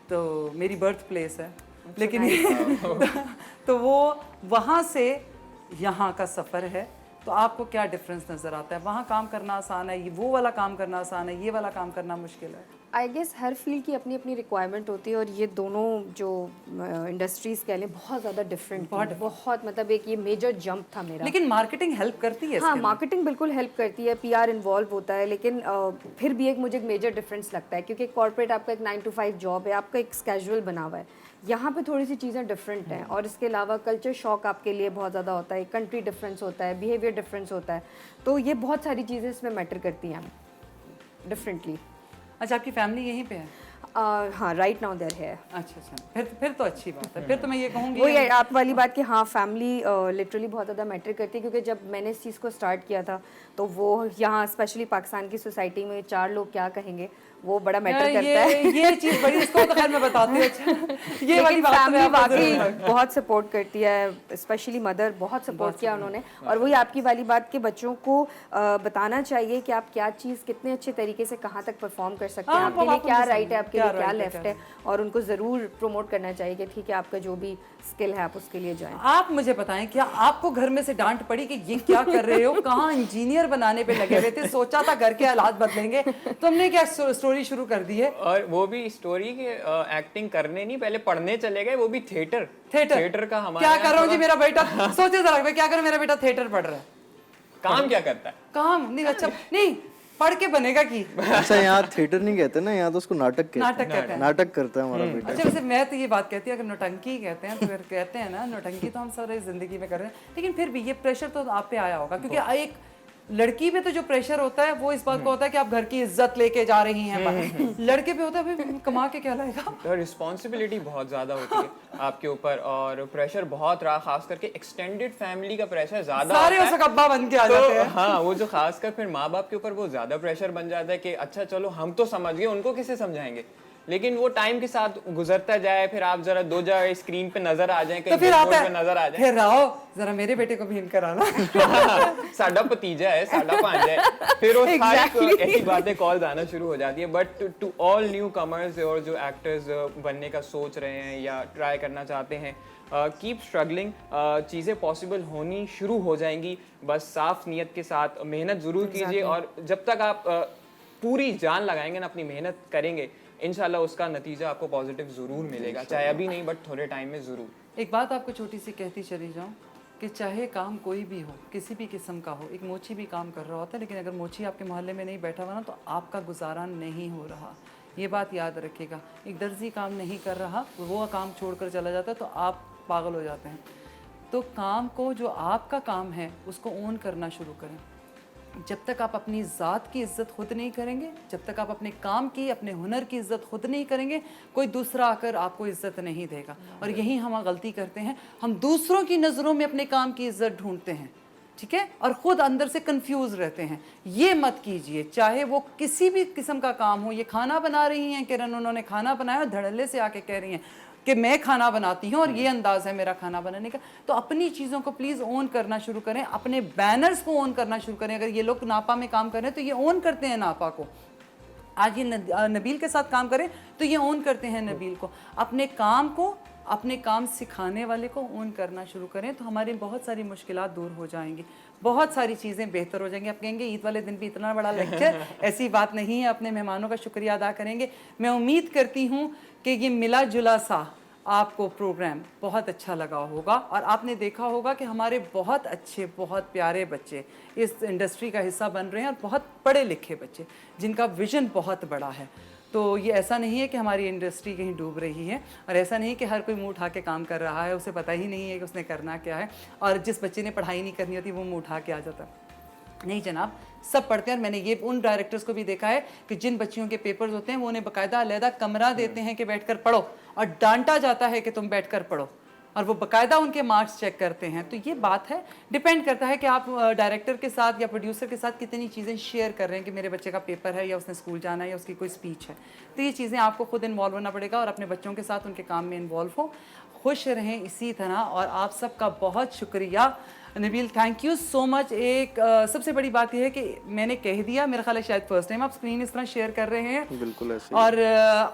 तो मेरी बर्थ प्लेस है, लेकिन तो वो वहाँ से यहाँ का सफ़र है, तो आपको क्या डिफरेंस नज़र आता है? वहाँ काम करना आसान है, वो वाला काम करना आसान है, ये वाला काम करना मुश्किल है? आई गेस हर फील्ड की अपनी अपनी रिक्वायरमेंट होती है, और ये दोनों जो इंडस्ट्रीज़ कह लें बहुत ज़्यादा डिफरेंट, बहुत मतलब एक ये मेजर जंप था मेरा। लेकिन मार्केटिंग हेल्प करती है? हाँ, मार्केटिंग बिल्कुल हेल्प करती है, पीआर इन्वॉल्व होता है, लेकिन फिर भी एक मुझे एक मेजर डिफरेंस लगता है, क्योंकि कॉर्पोरेट आपका एक 9 to 5 जॉब है, आपका एक स्केड्यूल बना हुआ है। यहाँ पे थोड़ी सी चीज़ें डिफरेंट हैं, और इसके अलावा कल्चर शॉक आपके लिए बहुत ज़्यादा होता है, कंट्री डिफरेंस होता है, बिहेवियर डिफरेंस होता है, तो ये बहुत सारी चीज़ें इसमें मैटर करती हैं डिफरेंटली। अच्छा, आपकी फैमिली यहीं पे है? हाँ, राइट नाउ देयर है। अच्छा, फिर तो अच्छी बात है। फिर तो मैं ये कहूँगी वही है आप वाली बात कि हाँ, फैमिली लिटरली बहुत ज़्यादा मैटर करती है, क्योंकि जब मैंने इस चीज़ को स्टार्ट किया था, तो वो यहाँ स्पेशली पाकिस्तान की सोसाइटी में 4 लोग क्या कहेंगे, वो बड़ा मैटर करता है। ये चीज़ बड़ी, इसको तो खैर मैं बताती हूँ। अच्छा, ये वाली बात फैमिली वाकई बहुत सपोर्ट करती है, स्पेशली मदर बहुत सपोर्ट किया उन्होंने। और वही आपकी वाली बात के बच्चों को बताना चाहिए कि आप क्या चीज़ कितने अच्छे तरीके से कहाँ तक परफॉर्म कर सकते हैं, आपके लिए क्या राइट है, आपके लिए क्या लेफ्ट है, और उनको ज़रूर प्रमोट करना चाहिए कि ठीक है आपका जो भी स्किल है आप उसके लिए जाएं। आप मुझे बताएं, क्या आपको घर में से डांट पड़ी कि ये क्या कर रहे हो, कहाँ इंजीनियर बनाने पे लगे हुए थे, सोचा था घर के हालात बदलेंगे, तुमने क्या स्टोरी शुरू कर दी है? और वो भी स्टोरी के एक्टिंग करने नहीं, पहले पढ़ने चले गए, वो भी थिएटर का हमारा। क्या कर रहा हूँ जी मेरा बेटा, सोचे जरा मैं क्या करूँ, मेरा बेटा थिएटर पढ़ रहा है। काम क्या करता है? काम नहीं, अच्छा नहीं पढ़ के बनेगा की। अच्छा, यहाँ थिएटर नहीं कहते ना, यहाँ तो उसको नाटक कहते हैं। नाटक करता है हमारा बेटा। अच्छा, वैसे मैं तो ये बात कहती हूँ, अगर नौटंकी कहते हैं तो फिर कहते हैं ना, नौटंकी तो हम सारे जिंदगी में कर रहे हैं, लेकिन फिर भी ये प्रेशर तो आप पे आया होगा, क्योंकि एक लड़की पे तो जो प्रेशर होता है वो इस बात का होता है कि आप घर की इज्जत लेके जा रही हैं, लड़के पे होता है भाई कमा के क्या लाएगा। तो रिस्पॉन्सिबिलिटी बहुत ज़्यादा होती है आपके ऊपर, और प्रेशर बहुत रहा, खास करके एक्सटेंडेड फैमिली का प्रेशर ज़्यादा, सारे उसका अब्बा बन के आ जाते हैं। हाँ, वो जो खासकर फिर माँ बाप के ऊपर वो ज़्यादा प्रेशर बन जाता है कि अच्छा चलो हम तो समझ गए, उनको कैसे समझाएंगे। लेकिन वो टाइम के साथ गुजरता जाए, फिर आप जरा 2 जगह स्क्रीन पे नजर आ जाए, तो फिर आता है, नजर आ जाए, फिर आओ जरा मेरे बेटे को भी इन कराना। साडा भतीजा है, साडा भांजा है, फिर वो सारी ऐसी बातें कॉल्स आना शुरू हो जाती है। But to all newcomers और जो एक्टर्स बनने का सोच रहे हैं या ट्राई करना चाहते हैं, कीप स्ट्रगलिंग, चीज़ें पॉसिबल होनी शुरू हो जाएंगी, बस साफ नीयत के साथ मेहनत ज़रूर कीजिए, और जब तक आप पूरी जान लगाएंगे ना, अपनी मेहनत करेंगे, इंशाल्लाह उसका नतीजा आपको पॉजिटिव ज़रूर मिलेगा, चाहे अभी नहीं बट थोड़े टाइम में ज़रूर। एक बात आपको छोटी सी कहती चली जाऊं कि चाहे काम कोई भी हो, किसी भी किस्म का हो, एक मोची भी काम कर रहा होता है, लेकिन अगर मोची आपके मोहल्ले में नहीं बैठा हुआ ना, तो आपका गुजारा नहीं हो रहा, ये बात याद रखिएगा। एक दर्जी काम नहीं कर रहा, वो काम छोड़कर चला जाता है तो आप पागल हो जाते हैं। तो काम को, जो आपका काम है उसको ओन करना शुरू करें। जब तक आप अपनी ज़ात की इज़्ज़त खुद नहीं करेंगे, जब तक आप अपने काम की, अपने हुनर की इज़्ज़त खुद नहीं करेंगे, कोई दूसरा आकर आपको इज़्ज़त नहीं देगा। और यही हम गलती करते हैं, हम दूसरों की नज़रों में अपने काम की इज़्ज़त ढूंढते हैं, ठीक है, और ख़ुद अंदर से कंफ्यूज रहते हैं। ये मत कीजिए, चाहे वो किसी भी किस्म का काम हो। ये खाना बना रही हैं किरण, उन्होंने खाना बनाया और धड़ल्ले से आके कह रही हैं कि मैं खाना बनाती हूँ और ये अंदाज़ है मेरा खाना बनाने का। तो अपनी चीज़ों को प्लीज़ ओन करना शुरू करें, अपने बैनर्स को ओन करना शुरू करें। अगर ये लोग नापा में काम कर रहे हैं तो ये ओन करते हैं नापा को। आज ये नबील के साथ काम करें तो ये ओन करते हैं नबील को। अपने काम को, अपने काम सिखाने वाले को ओन करना शुरू करें, तो हमारी बहुत सारी मुश्किलात दूर हो जाएंगी, बहुत सारी चीज़ें बेहतर हो जाएंगी। आप कहेंगे ईद वाले दिन भी इतना बड़ा लेक्चर, ऐसी बात नहीं है। अपने मेहमानों का शुक्रिया अदा करेंगे। मैं उम्मीद करती हूँ कि ये मिला जुला सा आपको प्रोग्राम बहुत अच्छा लगा होगा, और आपने देखा होगा कि हमारे बहुत अच्छे, बहुत प्यारे बच्चे इस इंडस्ट्री का हिस्सा बन रहे हैं, और बहुत पढ़े लिखे बच्चे जिनका विजन बहुत बड़ा है। तो ये ऐसा नहीं है कि हमारी इंडस्ट्री कहीं डूब रही है, और ऐसा नहीं कि हर कोई मुंह उठा के काम कर रहा है, उसे पता ही नहीं है कि उसने करना क्या है, और जिस बच्चे ने पढ़ाई नहीं करनी होती वो मुंह उठा के आ जाता है। नहीं जनाब, सब पढ़ते हैं। और मैंने ये उन डायरेक्टर्स को भी देखा है कि जिन बच्चियों के पेपर्स होते हैं वो उन्हें बाकायदा अलहदा कमरा देते हैं कि बैठकर पढ़ो, और डांटा जाता है कि तुम बैठकर पढ़ो, और वो बाकायदा उनके मार्क्स चेक करते हैं। तो ये बात है, डिपेंड करता है कि आप डायरेक्टर के साथ या प्रोड्यूसर के साथ कितनी चीज़ें शेयर कर रहे हैं कि मेरे बच्चे का पेपर है या उसने स्कूल जाना है या उसकी कोई स्पीच है। तो ये चीज़ें आपको खुद इन्वॉल्व होना पड़ेगा और अपने बच्चों के साथ उनके काम में इन्वॉल्व हो। खुश रहें इसी तरह, और आप सबका बहुत शुक्रिया Nabeel, thank you so much. एक सबसे बड़ी बात यह है कि मैंने कह दिया, मेरा ख्याल है शायद फर्स्ट टाइम आप स्क्रीन इस तरह शेयर कर रहे हैं, बिल्कुल ऐसे और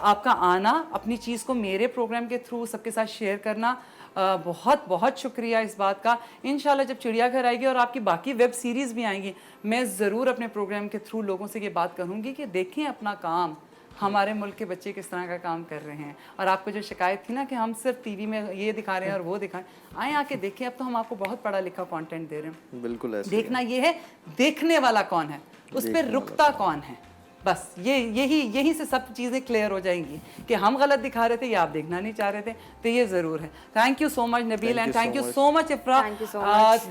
आपका आना, अपनी चीज़ को मेरे प्रोग्राम के थ्रू सबके साथ शेयर करना, बहुत बहुत शुक्रिया इस बात का। इंशाल्लाह जब चिड़ियाघर आएगी और आपकी बाकी वेब सीरीज़ भी आएंगी, मैं ज़रूर अपने प्रोग्राम के थ्रू लोगों से ये बात करूँगी कि देखें अपना काम, हमारे मुल्क के बच्चे किस तरह का काम कर रहे हैं। और आपको जो शिकायत थी ना कि हम सिर्फ टीवी में ये दिखा रहे हैं और वो दिखाएं, आए आके देखें, अब तो हम आपको बहुत पढ़ा लिखा कंटेंट दे रहे हैं। बिल्कुल ऐसे देखना ये है देखने वाला कौन है, उस पर रुकता कौन है, बस यही से सब चीज़ें क्लियर हो जाएंगी कि हम गलत दिखा रहे थे या आप देखना नहीं चाह रहे थे। तो ये ज़रूर है। Thank you so much Nabeel, and thank you so much इफ्रा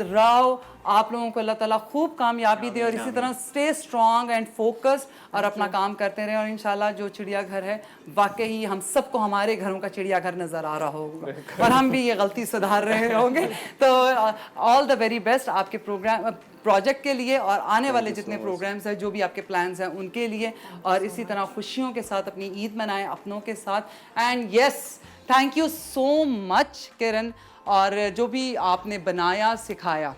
Rao. आप लोगों को अल्लाह ताला खूब कामयाबी दे और इसी तरह स्टे स्ट्रॉन्ग एंड फोकस्ड और अपना काम करते रहें। और इंशाल्लाह जो चिड़ियाघर है वाकई हम सबको हमारे घरों का चिड़ियाघर नज़र आ रहा होगा और हम भी ये गलती सुधार रहे होंगे। तो ऑल द वेरी बेस्ट आपके प्रोजेक्ट के लिए और आने वाले जितने प्रोग्राम्स हैं, जो भी आपके प्लान्स हैं उनके लिए। और इसी तरह खुशियों के साथ अपनी ईद मनाएं अपनों के साथ। And yes, thank you so much Kiran, और जो भी आपने बनाया सिखाया,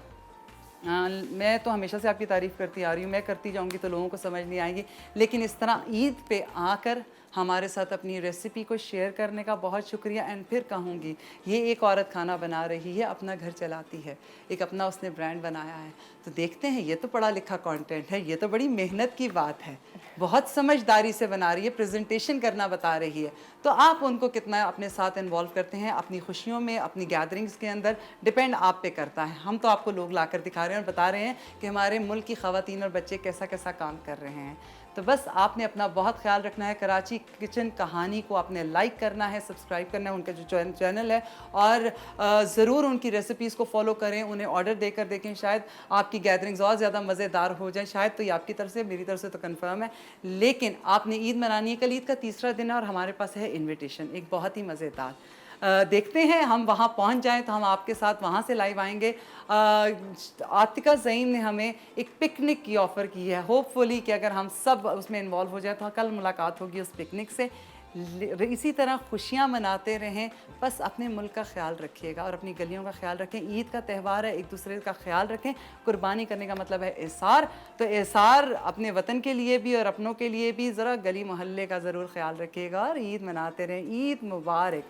मैं तो हमेशा से आपकी तारीफ़ करती आ रही हूँ, मैं करती जाऊँगी तो लोगों को समझ नहीं आएगी, लेकिन इस तरह ईद पे आकर हमारे साथ अपनी रेसिपी को शेयर करने का बहुत शुक्रिया। एंड फिर कहूँगी, ये एक औरत खाना बना रही है, अपना घर चलाती है, एक अपना उसने ब्रांड बनाया है। तो देखते हैं, ये तो पढ़ा लिखा कंटेंट है, ये तो बड़ी मेहनत की बात है, बहुत समझदारी से बना रही है, प्रेजेंटेशन करना बता रही है। तो आप उनको कितना अपने साथ इन्वॉल्व करते हैं अपनी खुशियों में, अपनी गैदरिंग्स के अंदर, डिपेंड आप पे करता है। हम तो आपको लोग लाकर दिखा रहे हैं और बता रहे हैं कि हमारे मुल्क की ख़वातीन और बच्चे कैसा कैसा काम कर रहे हैं। तो बस आपने अपना बहुत ख्याल रखना है। कराची किचन कहानी को आपने लाइक करना है, सब्सक्राइब करना है, उनका जो चैनल है, और ज़रूर उनकी रेसिपीज़ को फॉलो करें, उन्हें ऑर्डर देकर देखें, शायद आपकी गैदरिंग्स और ज़्यादा मज़ेदार हो जाए। शायद तो ये आपकी तरफ से, मेरी तरफ से तो कंफर्म है। लेकिन आपने ईद मनानी है, कल ईद का तीसरा दिन है और हमारे पास है इन्विटेशन, एक बहुत ही मज़ेदार। देखते हैं हम वहाँ पहुँच जाएं तो हम आपके साथ वहाँ से लाइव आएंगे। आतिका ज़ईम ने हमें एक पिकनिक की ऑफ़र की है, होपफुली कि अगर हम सब उसमें इन्वॉल्व हो जाए तो कल मुलाकात होगी उस पिकनिक से। इसी तरह खुशियाँ मनाते रहें, बस अपने मुल्क का ख्याल रखिएगा और अपनी गलियों का ख्याल रखें। ईद का त्यौहार है, एक दूसरे का ख्याल रखें। कुर्बानी करने का मतलब है एसार, तो एसार अपने वतन के लिए भी और अपनों के लिए भी ज़रा गली मोहल्ले का ज़रूर ख्याल रखिएगा और ईद मनाते रहें। ईद मुबारक।